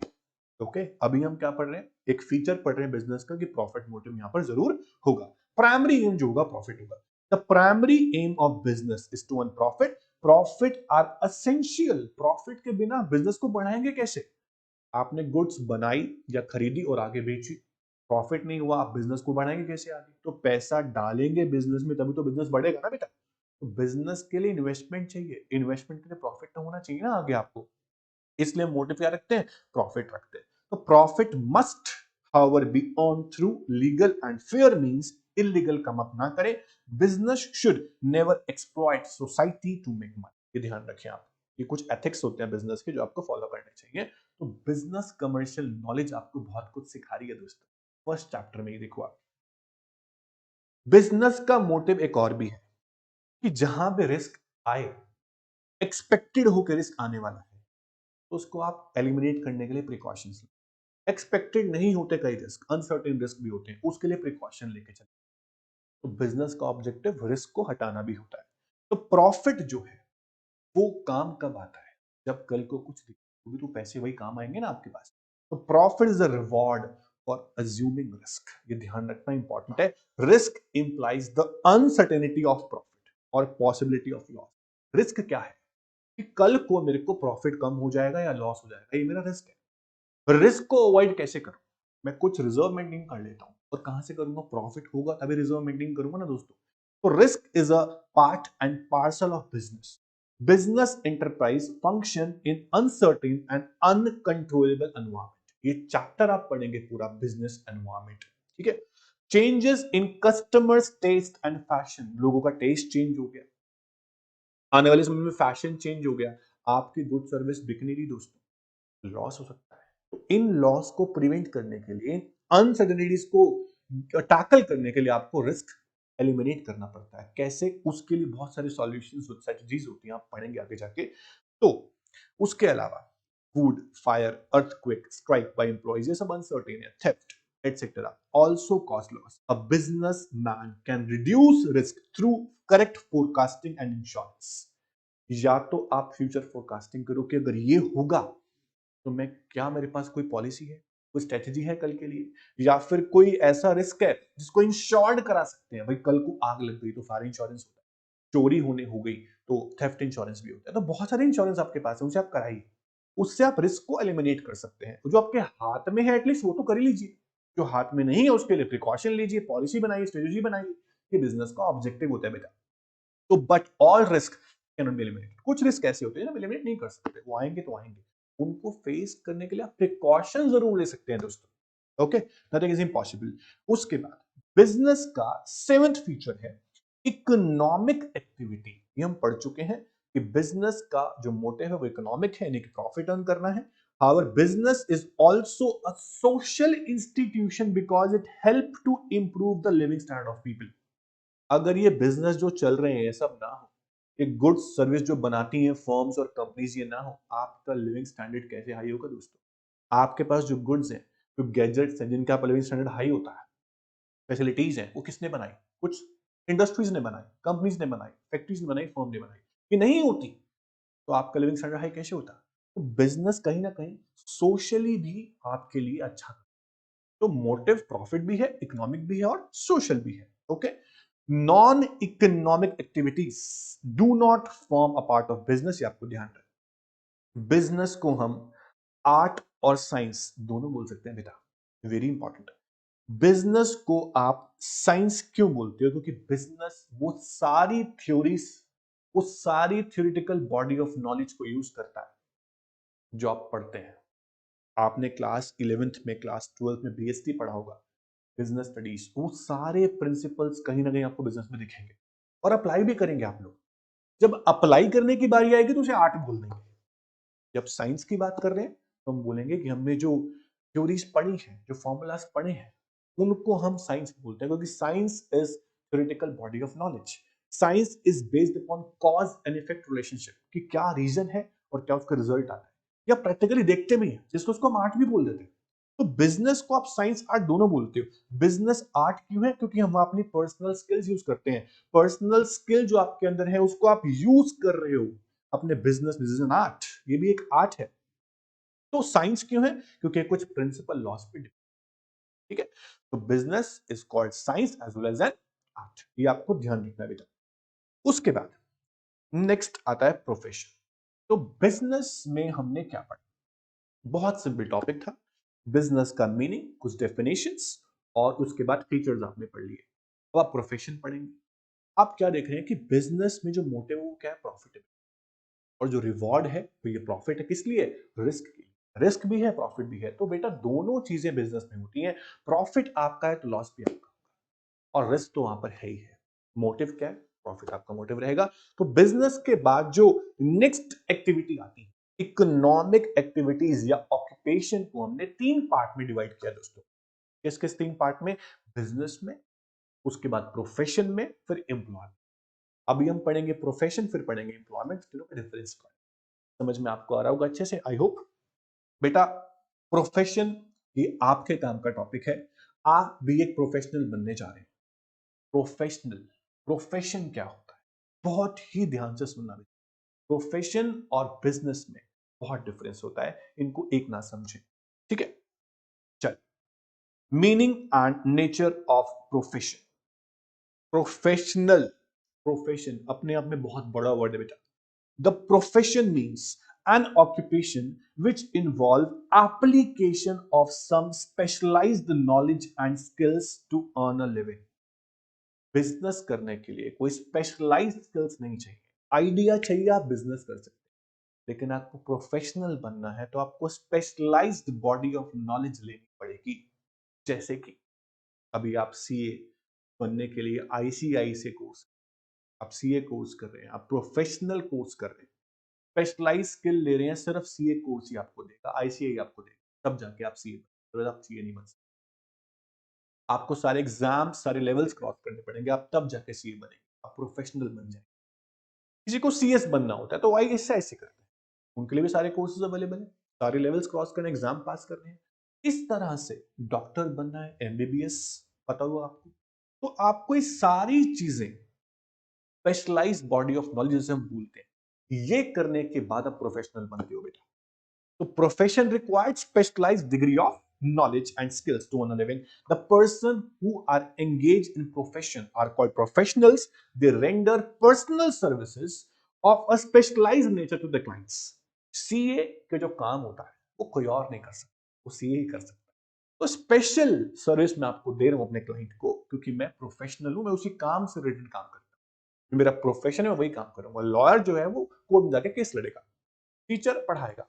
Speaker 1: ओके, अभी हम क्या पढ़ रहे हैं? एक फीचर पढ़ रहे हैं बिजनेस का कि प्रॉफिट मोटिव यहां पर जरूर होगा। प्राइमरी एम जो होगा प्रॉफिट होगा। The primary aim of business is to earn profit. Profit are essential. Profit के बिना बिजनेस को बढ़ाएंगे कैसे? आपने गुड्स बनाई या खरीदी और आगे बेची, प्रॉफिट नहीं हुआ, आप बिजनेस को बढ़ाएंगे कैसे आगे? तो पैसा डालेंगे बिजनेस में तभी तो बिजनेस बढ़ेगा ना बेटा। तो बिजनेस के लिए इन्वेस्टमेंट चाहिए, इन्वेस्टमेंट के लिए प्रॉफिट तो होना चाहिए ना आगे आपको। इसलिए मोटिव क्या रखते हैं? प्रॉफिट रखते हैं। तो profit must however be earn through legal and fair means. Illegal come up ना करें। Business should never exploit society to make money. ये ध्यान रखें आप। ये कुछ एथिक्स होते हैं बिजनेस के जो आपको फॉलो करने चाहिए। तो बिजनेस कमर्शियल नॉलेज आपको बहुत कुछ सिखा रही है दोस्तों। फर्स्ट चैप्टर में ही देखो आप, बिजनेस का मोटिव एक और भी है कि जहां पे रिस्क आए, एक्सपेक्टेड होकर रिस्क आने वाला है, तो उसको आप एलिमिनेट करने के लिए प्रिकॉशंस। एक्सपेक्टेड नहीं होते कई रिस्क, अनसर्टेन रिस्क भी होते हैं, उसके लिए प्रिकॉशन लेके चले। तो बिजनेस का ऑब्जेक्टिव रिस्क को हटाना भी होता है। तो प्रॉफिट जो है वो काम कब आता है? जब कल को कुछ दिक्कत होगी तो पैसे वही काम आएंगे ना आपके पास। तो profit is a reward for assuming risk. ये ध्यान रखना इंपॉर्टेंट है। Risk implies the uncertainty of profit और पॉसिबिलिटी ऑफ लॉस। रिस्क क्या है? कि कल को मेरे को प्रॉफिट कम हो जाएगा या लॉस हो जाएगा, ये मेरा रिस्क है। रिस्क को अवॉइड कैसे करूं? मैं कुछ रिजर्व मेंटेन कर लेता हूं। और कहां से करूंगा? प्रॉफिट होगा तभी रिजर्व मेंटेन करूंगा ना दोस्तों। तो risk is a part and parcel of business. Business enterprise function in uncertain and uncontrollable environment. ये चैप्टर आप पढ़ेंगे पूरा बिजनेस एनवायरमेंट। ठीक है। Changes in customers taste and fashion. लोगों का टेस्ट चेंज हो गया, आने वाले समय में फैशन चेंज हो गया, आपकी गुड सर्विस बिक नहीं रही दोस्तों, लॉस हो सकता है। तो इन लॉस को प्रिवेंट करने के लिए, अनसर्टेनिटीज को टैकल करने के लिए आपको रिस्क एलिमिनेट करना पड़ता है। कैसे? उसके लिए बहुत सारे सॉल्यूशंस स्ट्रेटजीज होती हैं, आप पढ़ेंगे आगे जाके। तो उसके अलावा food, fire, earthquake, strike by employees, ये सब अनसर्टेन है, theft etcetera also cause loss. A businessman can reduce risk through correct forecasting and insurance. या तो आप फ्यूचर फोरकास्टिंग करो कि अगर ये होगा तो मैं क्या, मेरे पास कोई पॉलिसी है, कोई स्ट्रेटेजी है कल के लिए, या फिर कोई ऐसा रिस्क है जिसको इंश्योर्ड करा सकते हैं। भाई कल को आग लग गई तो फायर इंश्योरेंस होता है, चोरी होने हो गई तो थेफ्ट इंश्योरेंस भी होता है। तो बहुत सारे इंश्योरेंस आपके पास है, उनसे आप कराइए। उससे आप रिस्क को एलिमिनेट कर सकते हैं। जो आपके हाथ में है एटलीस्ट वो तो कर ही लीजिए। जो हाथ में नहीं है उसके लिए प्रिकॉशन लीजिए, पॉलिसी बनाइए, स्ट्रेटेजी बनाइए। ये बिजनेस का ऑब्जेक्टिव होता है बेटा। तो but all risk can not be eliminated. कुछ रिस्क ऐसे होते हैं जो एलिमिनेट नहीं कर सकते, वो आएंगे तो आएंगे। उनको फेस करने के लिए आप प्रिकॉशन जरूर ले सकते हैं दोस्तों। Okay, nothing is impossible. उसके बाद बिजनेस का सेवेंथ फीचर है इकोनॉमिक एक्टिविटी। ये हम पढ़ चुके हैं कि बिजनेस का जो मोटिव है वो इकोनॉमिक है, यानी कि प्रॉफिट अर्न करना है। However, business is also a social institution because it help to improve the living standard of people. अगर ये बिजनेस जो चल रहे हैं ये सब ना हो, ये गुड्स सर्विस जो बनाती हैं फर्म्स और कंपनीज ये ना हो, आपका लिविंग स्टैंडर्ड कैसे हाई होगा दोस्तों? आपके पास जो गुड्स हैं, जो गैजेट्स हैं जिनका आपका लिविंग स्टैंडर्ड हाई होता है, फैसिलिटीज हैं, वो किसने बनाई? कुछ इंडस्ट्रीज ने बनाई, कंपनीज ने बनाई, फैक्ट्रीज ने बनाई, फर्म ने बनाई। ये नहीं होती तो आपका लिविंग स्टैंडर्ड हाई कैसे होता? तो बिजनेस कहीं ना कहीं सोशली भी आपके लिए अच्छा। तो मोटिव प्रॉफिट भी है, इकोनॉमिक भी है और सोशल भी है। Okay, non economic activities do not form a part of business. ये आपको ध्यान रखना। बिजनेस को हम आर्ट और साइंस दोनों बोल सकते हैं बेटा, वेरी इंपॉर्टेंट। बिजनेस को आप साइंस क्यों बोलते हो? क्योंकि बिजनेस वो सारी थ्योरीज, वो सारी थ्योरेटिकल बॉडी ऑफ नॉलेज को यूज करता है जो आप पढ़ते हैं। आपने क्लास 11th में, क्लास 12th में बीएसटी पढ़ा होगा, बिजनेस स्टडीज। वो सारे प्रिंसिपल्स कहीं ना कहीं आपको बिजनेस में दिखेंगे और अप्लाई भी करेंगे आप लोग। जब अप्लाई करने की बारी आएगी तो उसे आर्ट बोल देंगे। जब साइंस की बात कर रहे हैं तो हम बोलेंगे कि हमने जो थ्योरीज पढ़ी हैं, जो फॉर्मूलाज पढ़े हैं, उनको हम साइंस बोलते हैं, क्योंकि science is theoretical body of knowledge. Science is based upon cos and effect relationship, कि क्या रीजन है और क्या उसका रिजल्ट आता है, या प्रैक्टिकली देखते भी हैं, जिसको उसको हम आर्ट भी बोल देते हैं। तो बिजनेस को आप साइंस आर्ट दोनों बोलते हो। बिजनेस आर्ट क्यों है? क्योंकि हम अपनी पर्सनल स्किल्स यूज करते हैं। पर्सनल स्किल जो आपके अंदर है उसको आप यूज कर रहे हो अपने बिजनेस में, इज एन आर्ट, ये भी एक आर्ट है। तो साइंस क्यों है? क्योंकि कुछ प्रिंसिपल लॉस पे, ठीक है। तो business is called science as well as an art, ये आपको ध्यान रखना बेटा। उसके बाद नेक्स्ट आता है प्रोफेशन। तो बिजनेस में हमने क्या पढ़ा? बहुत सिंपल टॉपिक था, बिजनेस का मीनिंग, कुछ डेफिनेशंस और उसके बाद फीचर्स आपने पढ़ लिए। अब आप प्रोफेशन पढ़ेंगे। आप क्या देख रहे हैं कि बिजनेस में जो मोटिव है वो क्या है? प्रॉफिट, और जो रिवॉर्ड है तो ये प्रॉफिट है, किस लिए? रिस्क के लिए। रिस्क भी है, प्रॉफिट भी है। तो बेटा दोनों चीजें बिजनेस में होती हैं। प्रॉफिट आपका है तो लॉस भी आपका, और रिस्क तो वहां पर है ही है। मोटिव क्या है? प्रॉफिट आपका मोटिव रहेगा। तो बिजनेस के बाद जो नेक्स्ट एक्टिविटी आती है, इकोनॉमिक एक्टिविटीज या ऑक्यूपेशन, को हमने 3 पार्ट में डिवाइड किया दोस्तों। किस किस 3 पार्ट में? बिजनेस में, उसके बाद प्रोफेशन में, फिर एम्प्लॉयमेंट। अभी हम पढ़ेंगे प्रोफेशन, फिर पढ़ेंगे एम्प्लॉयमेंट, तीनों का डिफरेंस क्या है। समझ में आपको आ रहा होगा अच्छे से, आई होप। बेटा प्रोफेशन ये आपके काम का टॉपिक है। आप भी एक प्रोफेशनल बनने जा रहे हैं। प्रोफेशनल, प्रोफेशन क्या होता है? बहुत ही ध्यान से सुनना। प्रोफेशन और बिजनेस में बहुत डिफरेंस होता है, इनको एक ना समझें, ठीक है। चल, meaning and nature of profession. Professional, profession अपने आप में बहुत बड़ा वर्ड है बेटा। The profession means an occupation which involve application of some specialized knowledge and skills to earn a living. Business करने के लिए कोई स्पेशलाइज्ड स्किल्स नहीं चाहिए। आइडिया चाहिए, आप बिजनेस कर सकते हैं। लेकिन आपको प्रोफेशनल बनना है तो आपको स्पेशलाइज्ड बॉडी ऑफ नॉलेज लेनी पड़ेगी। जैसे कि अभी आप सीए बनने के लिए आईसीआई से कोर्स, आप सीए कोर्स कर रहे हैं, आप प्रोफेशनल कोर्स कर रहे हैं, स्पेशलाइज स्किल ले रहे हैं, सिर्फ सीए कोर्स ही आपको देगा, आईसीआई आपको देगा, तब जाके आप सीए, तो आप सीए नहीं बन सकते। आपको सारे एग्जाम, सारे लेवल्स क्रॉस करने पड़ेंगे, आप तब जाके सीए बनेंगे, आप प्रोफेशनल बन जाएंगे। किसी को सीएस बनना होता है तो आई इससे ऐसे करते हैं, उनके लिए भी सारे कोर्सेज अवेलेबल हैं, सारे लेवल्स क्रॉस करने, एग्जाम पास करने हैं। इस तरह से डॉक्टर बनना है, एमबीबीएस, पता हुआ आपको। तो आपको ये सारी चीजें, स्पेशलाइज्ड बॉडी ऑफ नॉलेज जिसे हम बोलते हैं, ये करने के बाद आप प्रोफेशनल बनते हो बेटा। तो profession required specialized degree of knowledge and skills to earn a living. The person who are engaged in profession are called professionals. They render personal services of a specialized nature to the clients. CA के जो काम होता है वो कोई और नहीं कर सकता, वो CA ही कर सकता है। तो स्पेशल सर्विस मैं आपको दे रहा हूं अपने क्लाइंट को, क्योंकि मैं प्रोफेशनल हूं, मैं उसी काम से रिलेटेड काम करता हूं, मेरा प्रोफेशन है, मैं वही काम करूंगा। लॉयर जो है वो कोर्ट में जाके केस लड़ेगा, टीचर पढ़ाएगा,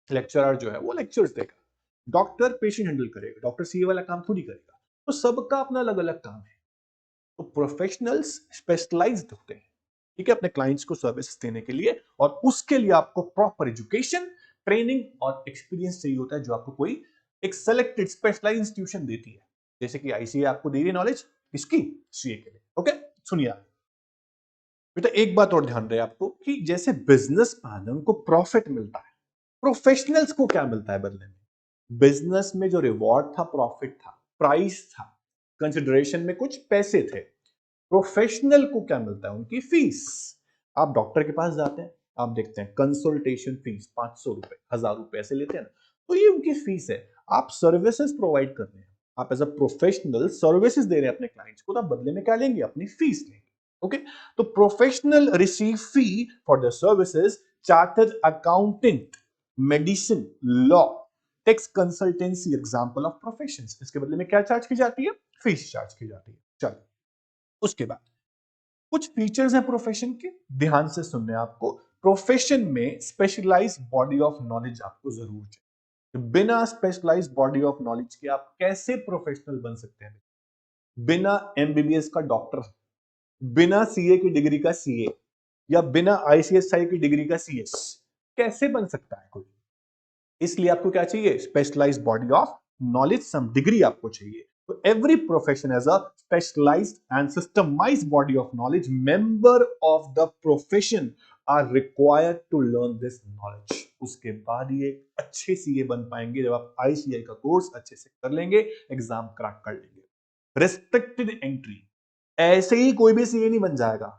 Speaker 1: लेक्चरर जो है वो लेक्चर्स देगा, डॉक्टर पेशेंट हैंडल करेगा, डॉक्टर सीए वाला काम खुद ही करेगा। तो सबका अपना अलग अलग काम है। तो प्रोफेशनल्स स्पेशलाइज्ड होते हैं, ठीक है, अपने क्लाइंट्स को सर्विस देने के लिए, और उसके लिए आपको प्रॉपर एजुकेशन, ट्रेनिंग और एक्सपीरियंस चाहिए होता है, जो आपको कोई एक सेलेक्टेड स्पेशलाइज्ड इंस्टीट्यूशन देती है। जैसे कि आईसीए आपको दे रही है नॉलेज, किसकी? सीए के लिए। ओके, सुनिए बेटा, एक बात और ध्यान रहे आपको कि जैसे बिजनेस मैन उनको प्रॉफिट मिलता है, प्रोफेशनल्स को क्या मिलता है बदले में? बिजनेस में जो रिवॉर्ड था, प्रॉफिट था, प्राइस था, कंसिडरेशन में कुछ पैसे थे। प्रोफेशनल को क्या मिलता है? उनकी फीस। आप डॉक्टर के पास जाते हैं, आप देखते हैं कंसल्टेशन फीस 500 रुपए, 1000 रुपए ऐसे लेते हैं ना, तो ये उनकी फीस है। आप सर्विसेज प्रोवाइड कर रहे हैं, आप एज अ प्रोफेशनल सर्विसेज दे रहे हैं अपने क्लाइंट्स को, तो आप बदले में क्या लेंगे? अपनी फीस लेंगे। ओके, तो professional receive fee for the services, chartered accountant, medicine, law, tax consultancy, example of professions. इसके बदले में क्या चार्ज की जाती है? फीस चार्ज की जाती है। चलो, उसके बाद कुछ फीचर्स हैं प्रोफेशन के, ध्यान से सुनने आपको। प्रोफेशन में स्पेशलाइज्ड बॉडी ऑफ नॉलेज आपको जरूर चाहिए। बिना स्पेशलाइज्ड बॉडी ऑफ नॉलेज के आप कैसे प्रोफेशनल बन सकते हैं? बिना एमबीबीएस का डॉक्टर, बिना सीए की डिग्री का सीए, या बिना आईसीएसआई की डिग्री का सीएस कैसे बन सकता है कोई? इसलिए आपको क्या चाहिए? Specialised body of knowledge, some degree आपको चाहिए। So every profession has a specialized and systemized body of knowledge. Member of the profession are required to learn this knowledge. उसके बाद ये अच्छे सीए बन पाएंगे जब आप आईसीआई का कोर्स अच्छे से कर लेंगे, एग्जाम क्रैक कर लेंगे। रेस्ट्रिक्टेड एंट्री, ऐसे ही कोई भी सीए नहीं बन जाएगा,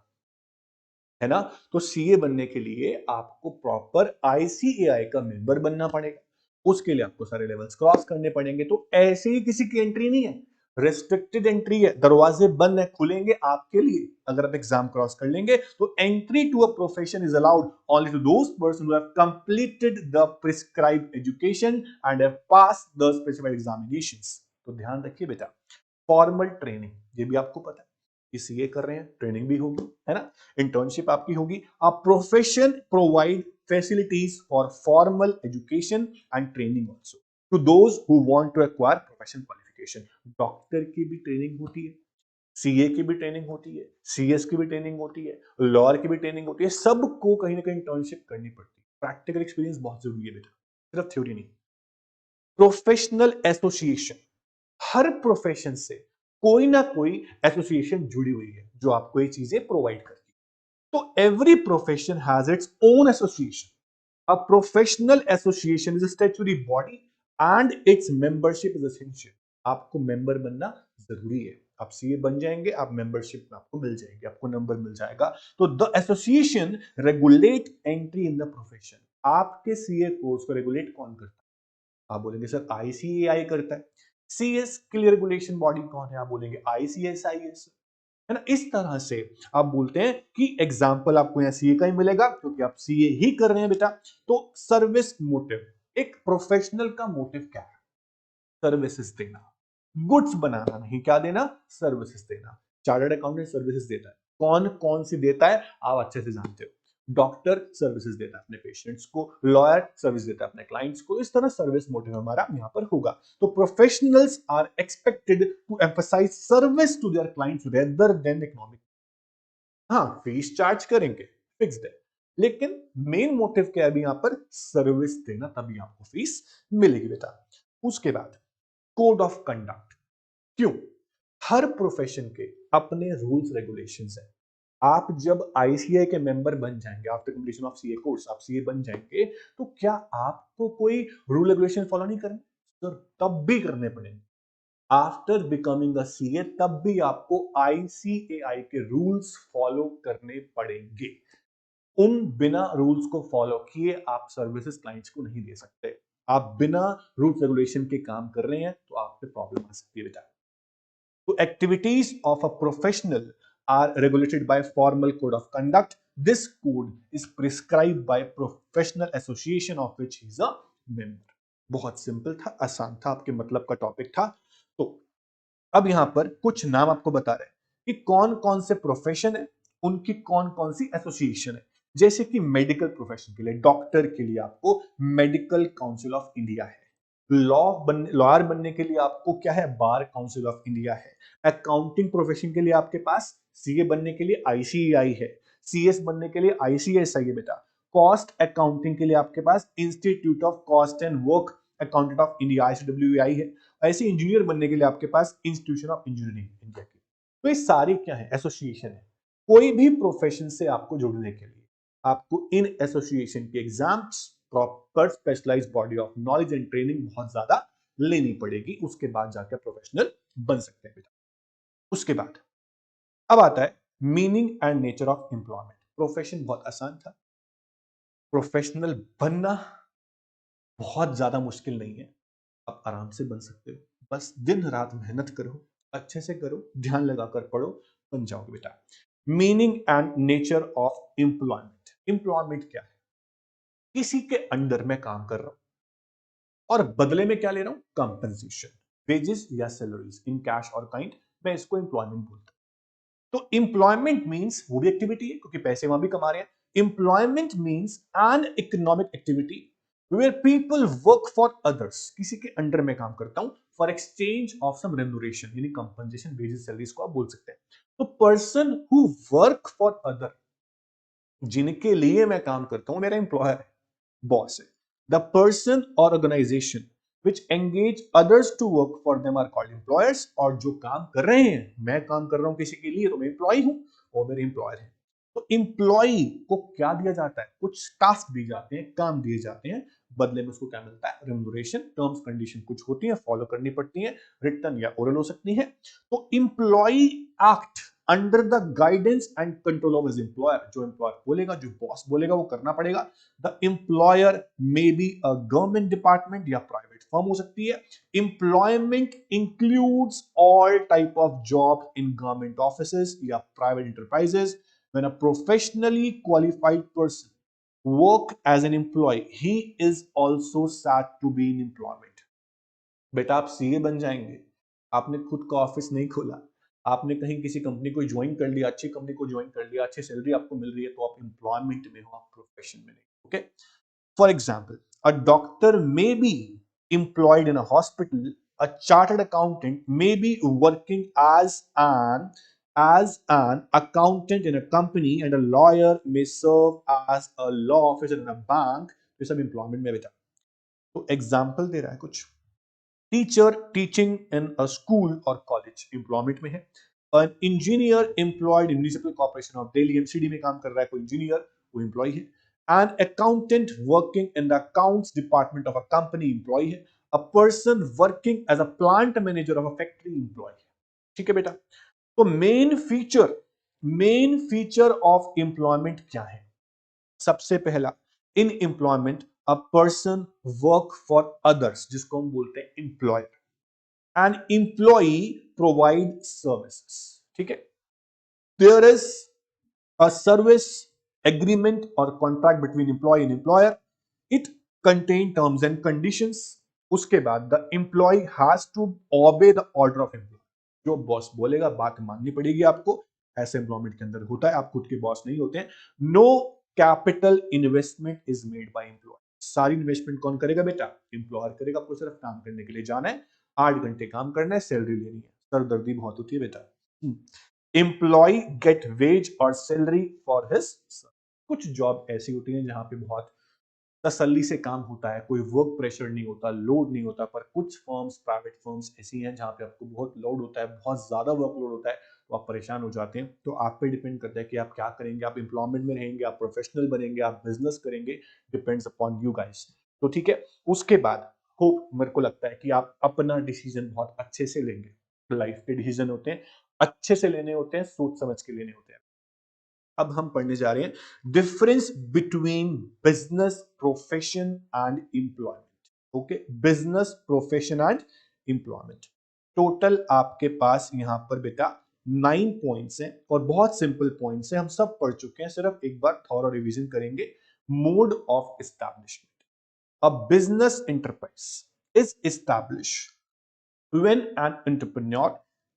Speaker 1: है ना। तो सीए बनने के लिए आपको प्रॉपर आईसीएआई का मेंबर बनना पड़ेगा, उसके लिए आपको सारे लेवल्स क्रॉस करने पड़ेंगे। तो ऐसे ही किसी की एंट्री नहीं है, रेस्ट्रिक्टेड एंट्री है, दरवाजे बंद है, खुलेंगे आपके लिए अगर आप एग्जाम क्रॉस कर लेंगे। तो entry to a profession is allowed only to those person who have completed the prescribed education and have passed the specified examinations. तो ध्यान रखिए बेटा, फॉर्मल ट्रेनिंग, ये भी आपको पता है कि सीए कर रहे हैं, ट्रेनिंग भी होगी, है ना, इंटर्नशिप आपकी होगी। A profession provide facilities for formal education and training also to those who want to acquire professional qualification. Doctor की भी ट्रेनिंग होती है, सीए की भी ट्रेनिंग होती है, सीएस की भी ट्रेनिंग होती है, लॉयर की भी ट्रेनिंग होती है, सबको कहीं ना कहीं इंटर्नशिप करनी पड़ती है। प्रैक्टिकल एक्सपीरियंस बहुत जरूरी है बेटा, सिर्फ थ्योरी नहीं। प्रोफेशनल एसोसिएशन, हर प्रोफेशन से कोई ना कोई एसोसिएशन जुड़ी हुई है जो आपको ये चीजें प्रोवाइड करती है। तो every profession has its own association. A professional association is a statutory body and it's membership is essential. आपको मेंबर बनना जरूरी है, आप सीए बन जाएंगे, आप मेंबरशिप में आपको मिल जाएंगे, आपको नंबर मिल जाएगा। तो the association regulate entry in the profession. आपके सीए कोर्स को रेगुलेट कौन करता है? आप बोलेंगे सर आईसीएआई करता है। सीएस के लिए रेगुलेशन बॉडी कौन है? आप बोलेंगे आईसीएसआईएस, है ना। इस तरह से आप बोलते हैं कि एग्जाम्पल आपको यहाँ सीए का ही मिलेगा क्योंकि आप सीए ही कर रहे हैं बेटा। तो सर्विस मोटिव, एक प्रोफेशनल का मोटिव क्या है? सर्विसेज देना, गुड्स बनाना नहीं, क्या देना? सर्विसेज देना। चार्टर्ड अकाउंटेंट सर्विसेज देता है, कौन कौन सी देता है आप अच्छे से जानते हो। डॉक्टर सर्विसेज देता है अपने पेशेंट्स को, लॉयर सर्विस देता है अपने क्लाइंट्स को। इस तरह सर्विस मोटिव हमारा यहां पर होगा। तो professionals are expected to emphasise service to their clients rather than economic. हाँ, फीस चार्ज करेंगे, फिक्स्ड है, लेकिन मेन मोटिव क्या है अभी यहां पर? सर्विस देना, तभी आपको फीस मिलेगी बेटा। उसके बाद कोड ऑफ कंडक्ट। क्यों? हर प्रोफेशन के अपने रूल्स रेगुलेशंस हैं। आप जब आईसीआई के मेंबर बन जाएंगे, after completion of CA course आप सीए बन जाएंगे, तो क्या आपको कोई रूल रेगुलेशन फॉलो नहीं करने? तो तब भी करने पड़ेंगे। आफ्टर बिकमिंग अ सीए तब भी आपको आईसीएआई के रूल्स फॉलो करने पड़ेंगे। उन बिना रूल्स को फॉलो किए आप सर्विसेज क्लाइंट्स को नहीं दे सकते। आप बिना रूल्स रेगुलेशन के काम कर रहे हैं तो आप पे प्रॉब्लम आ सकती है बेटा। तो activities of a professional are regulated by formal code of conduct. This code is prescribed by professional association of which he is a member. बहुत सिंपल था, आसान था, आपके मतलब का टॉपिक था। तो अब यहां पर कुछ नाम आपको बता रहे हैं कि कौन कौन से प्रोफेशन है, उनकी कौन कौन सी एसोसिएशन है। जैसे कि मेडिकल प्रोफेशन के लिए, डॉक्टर के लिए आपको मेडिकल काउंसिल ऑफ इंडिया है। लॉयर बनने के लिए आपको क्या है? बार काउंसिल ऑफ इंडिया है। अकाउंटिंग प्रोफेशन के लिए आपके पास सीए बनने के लिए आईसीएआई है, सीएस बनने के लिए आईसीएसआई है बेटा। कॉस्ट अकाउंटिंग के लिए आपके पास institute of cost and work accountant of India ICWAI है। ऐसे इंजीनियर बनने के लिए आपके पास इंस्टीट्यूशन ऑफ इंजीनियरिंग इंडिया की। तो ये सारी क्या है? एसोसिएशन है। कोई भी प्रोफेशन से आपको जुड़ने के लिए आपको इन एसोसिएशन के exams, proper specialised body of knowledge and training बहुत ज्यादा लेनी पड़ेगी, उसके बाद जाकर प्रोफेशनल बन सकते हैं बेटा। उसके बाद अब आता है meaning and nature of employment. Profession बहुत आसान था, प्रोफेशनल बनना बहुत ज्यादा मुश्किल नहीं है, आप आराम से बन सकते हो। बस दिन रात मेहनत करो, अच्छे से करो, ध्यान लगाकर पढ़ो, बन जाओगे बेटा। Meaning and nature of employment. Employment क्या है? किसी के अंडर में काम कर रहा हूं और बदले में क्या ले रहा हूं? कंपनसेशन, वेजेस या सैलरीज इन कैश और काइंड, मैं इसको एम्प्लॉयमेंट बोलता हूं। तो एम्प्लॉयमेंट मींस वो भी एक्टिविटी है क्योंकि पैसे वहां भी कमा रहे हैं। Employment means an economic activity where people work for others. किसी के अंडर में काम करता हूं for exchange of some remuneration, यानी कंपनसेशन, वेजेस, सैलरीज को आप बोल सकते हैं। तो person who work for other, जिनके लिए मैं काम करता हूं, मेरा एम्प्लॉयर है, बॉस है। द पर्सन और organisation which engage others to work for them are called employers। और जो काम कर रहे हैं, मैं काम कर रहा हूं किसी के लिए तो मैं एम्प्लॉय हूं, वो मेरे एम्प्लॉयर हैं। तो एम्प्लॉय को क्या दिया जाता है? कुछ टास्क दिए जाते हैं, काम दिए जाते हैं, बदले में उसको क्या मिलता है? रेम्यूनरेशन। टर्म्स कंडीशन कुछ होती है, फॉलो करनी पड़ती है, रिटर्न या ओरल हो सकती है। तो employ act under the guidance and control of his employer. जो एम्प्लॉयर बोलेगा, जो बॉस बोलेगा, वो करना पड़ेगा। The employer may be a government department या प्राइवेट फर्म हो सकती है। Employment includes all type of job in government offices या private enterprises. When a professionally qualified person work as an employee, he is also said to be in employment। बेटा आप सीए बन जाएंगे, आपने खुद का ऑफिस नहीं खोला, आपने कहीं किसी कंपनी को ज्वाइन कर लिया, अच्छी कंपनी को ज्वाइन कर लिया, अच्छी सैलरी आपको मिल रही है, तो आप एम्प्लॉयमेंट में हो, आप प्रोफेशन में नहीं। Okay, for example a doctor may be employed in a hospital, a chartered accountant may be working as an accountant in a company, and a lawyer may serve as a law officer in a bank। ये सब एम्प्लॉयमेंट में बेटा। तो एग्जाम्पल दे रहा है कुछ। Teacher teaching in a school और कॉलेज एम्प्लॉयमेंट में है। An engineer employed in municipal corporation of Delhi, MCD में काम कर रहा है कोई इंजीनियर, वो एम्प्लॉय है। An accountant working in the accounts department of a company employ है। A person working as a plant manager of a factory employ है। ठीक है बेटा। तो मेन फीचर ऑफ एम्प्लॉयमेंट क्या है? सबसे पहला, in employment a person work for others, जिसको हम बोलते हैं employer. An employ provide services. ठीक है, there is a service agreement और contract between employ and employer. It contain terms and conditions. उसके बाद the employ has to obey the order of employ. जो बॉस बोलेगा बात माननी पड़ेगी आपको। ऐसे एम्प्लॉयमेंट के अंदर होता है, आप खुद के बॉस नहीं होते हैं। No capital investment is made by employ. सारी इन्वेस्टमेंट कौन करेगा बेटा? एम्प्लॉयर करेगा। आपको सिर्फ काम करने के लिए जाना है, 8 घंटे काम करना है, सैलरी लेनी है। सरदर्दी बहुत होती है बेटा। एम्प्लॉय गेट वेज और सैलरी फॉर हिज। कुछ जॉब ऐसी होती है जहां पे बहुत तसल्ली से काम होता है, कोई वर्क प्रेशर नहीं होता, लोड नहीं होता। पर कुछ फर्म्स, प्राइवेट फर्म्स ऐसी हैं जहां पे आपको बहुत लोड होता है, बहुत ज्यादा वर्कलोड होता है, तो आप परेशान हो जाते हैं। तो आप पे डिपेंड करता है कि आप क्या करेंगे। आप एम्प्लॉयमेंट में रहेंगे, आप प्रोफेशनल बनेंगे, आप बिजनेस करेंगे, डिपेंड्स अपॉन यू गाइस। तो ठीक है, उसके बाद होप मेरे को लगता है कि आप अपना डिसीजन बहुत अच्छे से लेंगे। लाइफ के डिसीजन होते हैं, अच्छे से लेने होते हैं, सोच समझ के लेने होते हैं। अब हम पढ़ने जा रहे हैं difference between business profession and employment. Okay, business profession and employment. Total आपके पास यहां पर बेटा 9 पॉइंट्स हैं और बहुत सिंपल पॉइंट्स हैं, हम सब पढ़ चुके हैं, सिर्फ एक बार थोड़ा रिवीजन करेंगे। Mode of establishment. A business enterprise is established when an entrepreneur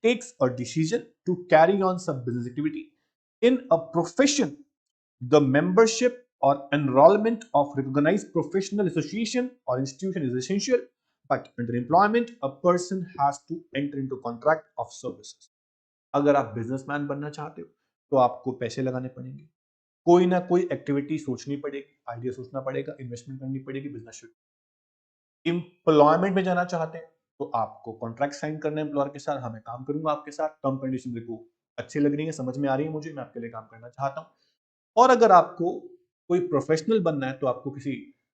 Speaker 1: takes a decision to carry on some business activity. In a profession, the membership or enrollment of recognized professional association or institution is essential, but under employment, a person has to enter into contract of services। अगर आप बिजनेसमैन बनना चाहते हो तो आपको पैसे लगाने पड़ेंगे, कोई ना कोई एक्टिविटी सोचनी पड़ेगी, आइडिया सोचना पड़ेगा, इन्वेस्टमेंट करनी पड़ेगी, बिजनेस शुरू। एम्प्लॉयमेंट में जाना चाहते हैं तो आपको कॉन्ट्रैक्ट साइन करना है एम्प्लॉयर के साथ। हमें काम करूंगा आपके साथ, टर्म कंडीशन देखो अच्छी लग रही है, समझ में आ रही है मुझे, मैं आपके लिए काम करना चाहता हूं। और अगर आपको कोई प्रोफेशनल बनना है तो आपको किसी,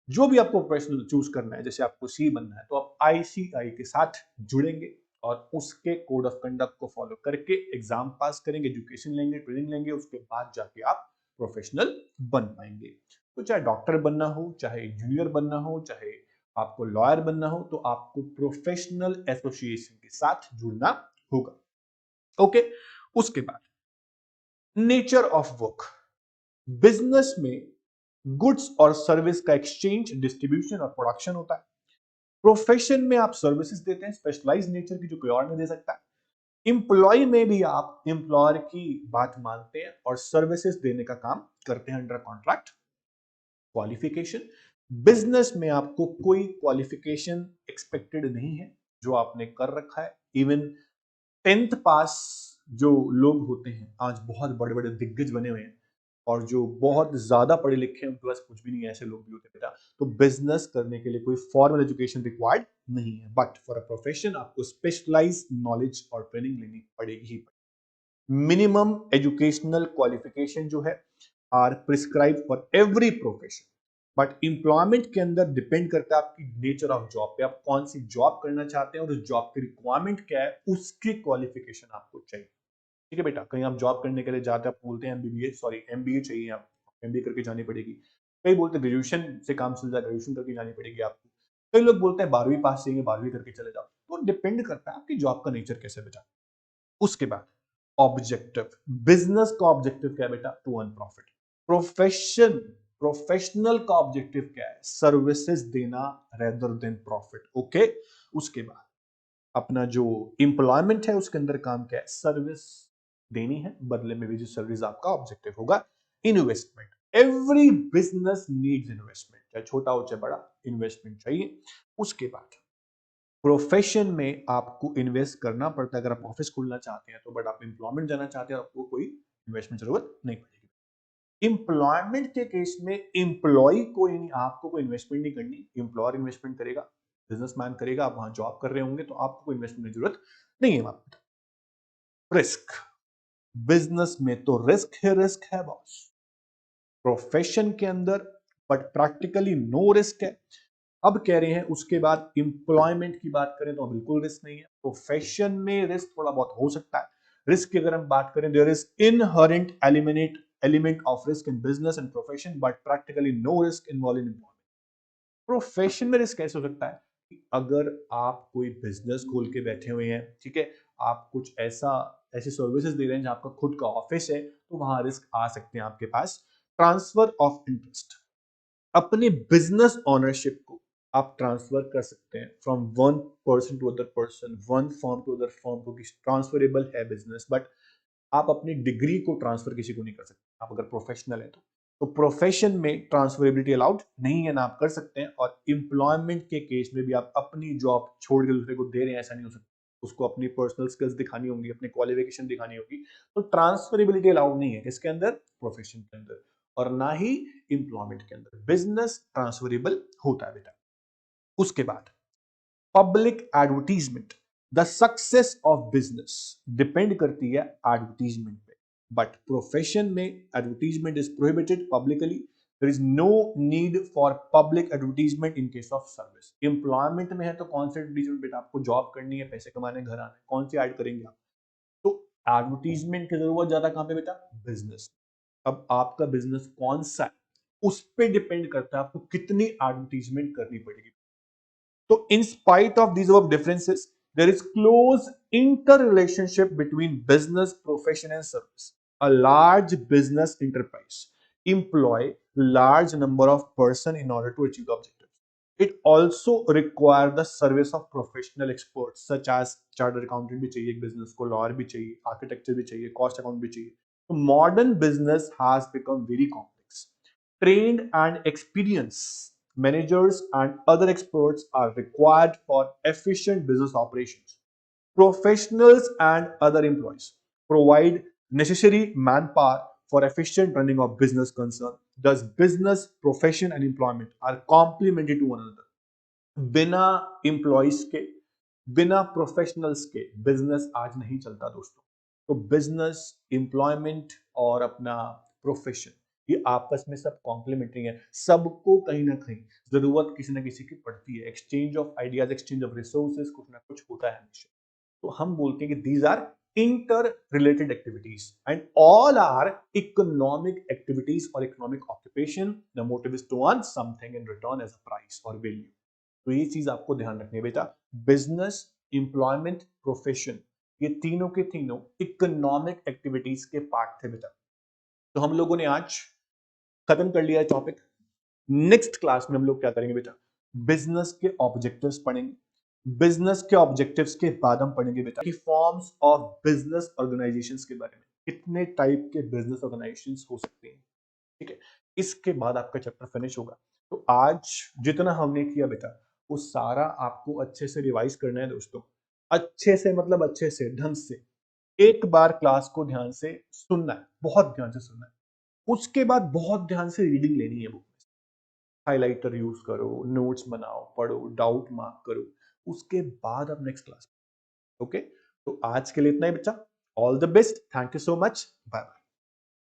Speaker 1: जो भी आपको प्रोफेशनल चूज करना है, जैसे आपको सी बनना है तो आप आईसीआई के साथ जुड़ेंगे और उसके कोड ऑफ कंडक्ट को फॉलो करके एग्जाम पास करेंगे, एजुकेशन लेंगे, ट्रेनिंग लेंगे, उसके बाद जाके आप प्रोफेशनल बन पाएंगे। तो चाहे डॉक्टर बनना हो, चाहे इंजीनियर बनना हो, चाहे आपको लॉयर बनना हो, तो आपको प्रोफेशनल एसोसिएशन के साथ जुड़ना होगा। ओके, उसके बाद नेचर ऑफ वर्क। बिजनेस में गुड्स और सर्विस का एक्सचेंज, डिस्ट्रीब्यूशन और प्रोडक्शन होता है। प्रोफेशन में आप सर्विसेज देते हैं, स्पेशलाइज नेचर की, जो कोई और नहीं दे सकता है। एम्प्लॉय में भी आप एम्प्लॉयर की बात मानते हैं और सर्विसेज देने का काम करते हैं अंडर कॉन्ट्रैक्ट। क्वालिफिकेशन, बिजनेस में आपको कोई क्वालिफिकेशन एक्सपेक्टेड नहीं है, जो आपने कर रखा है। इवन 10th पास जो लोग होते हैं, आज बहुत बड़े बड़े दिग्गज बने हुए हैं, और जो बहुत ज्यादा पढ़े लिखे हैं उनके पास कुछ भी नहीं है, ऐसे लोग भी होते हैं बेटा। तो बिजनेस करने के लिए कोई फॉर्मल एजुकेशन रिक्वायर्ड नहीं है, बट फॉर अ प्रोफेशन आपको स्पेशलाइज नॉलेज और ट्रेनिंग लेनी पड़ेगी ही। मिनिमम एजुकेशनल क्वालिफिकेशन जो है are prescribe for every profession, but employment के अंदर डिपेंड करता है आपकी नेचर ऑफ जॉब पे, आप कौन सी जॉब करना चाहते हैं और उस जॉब की रिक्वायरमेंट क्या है, उसकी क्वालिफिकेशन आपको चाहिए। ठीक है बेटा, कहीं आप जॉब करने के लिए जाते हैं, आप बोलते हैं एमबीबीए, सॉरी एमबीए चाहिए, आप एमबीए करके जानी पड़ेगी। कई बोलते हैं ग्रेजुएशन से काम चल जाए, ग्रेजुएशन करके जानी पड़ेगी आपको। कई लोग बोलते हैं 12वीं पास चाहिए, 12वीं करके चले जाओ। तो डिपेंड करता है आपकी जॉब का नेचर कैसे बेटा। उसके बाद ऑब्जेक्टिव, बिजनेस का ऑब्जेक्टिव क्या है बेटा, to earn profit. Profession, professional का ऑब्जेक्टिव क्या है, सर्विसेज देना रेदर देन प्रॉफिट। ओके, उसके बाद अपना जो एम्प्लॉयमेंट है उसके अंदर काम क्या है, सर्विस देनी है, बदले में भी जो सर्विस आपका ऑब्जेक्टिव होगा, investment. Every business needs investment, चाहे छोटा हो चाहे बड़ा, इन्वेस्टमेंट चाहिए। उसके बाद प्रोफेशन में आपको इन्वेस्ट करना पड़ता है, अगर आप ऑफिस खोलना चाहते हैं तो, बट आप एम्प्लॉयमेंट जाना चाहते हैं आपको कोई इन्वेस्टमेंट जरूरत नहीं पड़ेगी। एम्प्लॉयमेंट के केस में एम्प्लॉय को, यानी आपको कोई इन्वेस्टमेंट नहीं करनी, एम्प्लॉयर इन्वेस्टमेंट करेगा, बिजनेसमैन करेगा, आप वहां जॉब कर रहे होंगे तो आपको कोई इन्वेस्टमेंट की जरूरत नहीं है। रिस्क, बिजनेस में तो रिस्क है बॉस, प्रोफेशन के अंदर बट प्रैक्टिकली नो रिस्क है। अब कह रहे हैं उसके बाद एम्प्लॉयमेंट की बात करें तो बिल्कुल रिस्क नहीं है। प्रोफेशन में रिस्क थोड़ा बहुत हो सकता है। रिस्क की अगर हम बात करें, there is inherent element of risk in business and profession, but practically no risk involve in employment. Profession में रिस्क कैसे हो सकता है कि अगर आप कोई बिजनेस खोल के बैठे हुए हैं, ठीक है, आप कुछ ऐसी सर्विसेज दे रहे हैं जहां आपका खुद का ऑफिस है, तो वहां रिस्क आ सकते हैं आपके पास। ट्रांसफर ऑफ इंटरेस्ट, अपने बिजनेस ओनरशिप को आप ट्रांसफर कर सकते हैं from one person to other person, one firm to other firm, को ट्रांसफरेबल है बिजनेस, बट आप अपनी डिग्री को ट्रांसफर किसी को नहीं कर सकते, आप अगर प्रोफेशनल है तो प्रोफेशन में ट्रांसफरेबिलिटी अलाउड नहीं है, ना आप कर सकते हैं। और एम्प्लॉयमेंट के केस में भी आप अपनी जॉब छोड़ के दूसरे को दे रहे हैं, ऐसा नहीं हो सकता, उसको अपनी पर्सनल स्किल्स दिखानी होंगी, अपनी क्वालिफिकेशन दिखानी होगी। तो ट्रांसफरेबिलिटी अलाउड नहीं है किसके अंदर, प्रोफेशन के अंदर, और ना ही एम्प्लॉयमेंट के अंदर। बिजनेस ट्रांसफरेबल होता है बेटा। उसके बाद public advertisement, the success of business depend करती है एडवर्टीजमेंट पे, बट प्रोफेशन में advertisement is prohibited publicly. There is no need for public advertisement in case of service. Employment में है तो कौन सा एडवर्टीजमेंट बेटा, आपको जॉब करनी है, पैसे कमाने, घर आना है, कौन सी ऐड करेंगे आप। तो एडवर्टीजमेंट की जरूरत ज्यादा कहां पे बेटा, बिजनेस। अब आपका बिजनेस कौन सा है उस पर डिपेंड करता है आपको कितनी एडवर्टीजमेंट करनी पड़ेगी। So, in spite of these above differences, there is close interrelationship between business, profession, and service. A large business enterprise employ large number of person in order to achieve the objectives. It also require the service of professional experts such as chartered accountant भी चाहिए एक business को, lawyer भी चाहिए, architecture भी चाहिए, cost account भी चाहिए. So modern business has become very complex. Trained and experienced managers and other experts are required for efficient business operations. Professionals and other employees provide necessary manpower for efficient running of business concern. Thus, business, profession, and employment are complementary to one another. बिना एम्प्लॉइज के, बिना प्रोफेशनल्स के बिजनेस आज नहीं चलता दोस्तों। तो बिजनेस, एम्प्लॉयमेंट और अपना प्रोफेशन, ये आपस में सब कॉम्प्लीमेंट्री है, सबको कहीं ना कहीं जरूरत किसी ना किसी की पड़ती है। Exchange of ideas, exchange of resources, कुछ ना कुछ होता है हमेशा। तो हम बोलते हैं कि these are inter related activities and all are economic activities और economic occupation. The motive is to earn something in return as a price और वैल्यू। तो ये चीज आपको ध्यान रखनी है बेटा। बिजनेस, एम्प्लॉयमेंट, प्रोफेशन, ये तीनों के तीनों इकोनॉमिक एक्टिविटीज के पार्ट थे बेटा। तो हम लोगों ने आज खत्म कर लिया है टॉपिक। नेक्स्ट क्लास में हम लोग क्या करेंगे बेटा, बिजनेस के ऑब्जेक्टिव्स पढ़ेंगे। बिजनेस के ऑब्जेक्टिव्स के बाद हम पढ़ेंगे बेटा कि फॉर्म्स ऑफ बिजनेस ऑर्गेनाइजेशंस के बारे में, कितने टाइप के बिजनेस ऑर्गेनाइजेशंस हो सकते हैं। ठीक है, इसके बाद आपका चैप्टर फिनिश होगा। तो आज जितना हमने किया बेटा वो सारा आपको अच्छे से रिवाइज करना है दोस्तों। अच्छे से मतलब अच्छे से, ढंग से एक बार क्लास को ध्यान से सुनना है, बहुत ध्यान से सुनना है। उसके बाद बहुत ध्यान से रीडिंग लेनी है बुक में, हाइलाइटर यूज करो, नोट्स बनाओ, पढ़ो, डाउट मार्क करो, उसके बाद अब नेक्स्ट क्लास। ओके, तो आज के लिए इतना ही बच्चा। All the best, thank you so much, bye bye.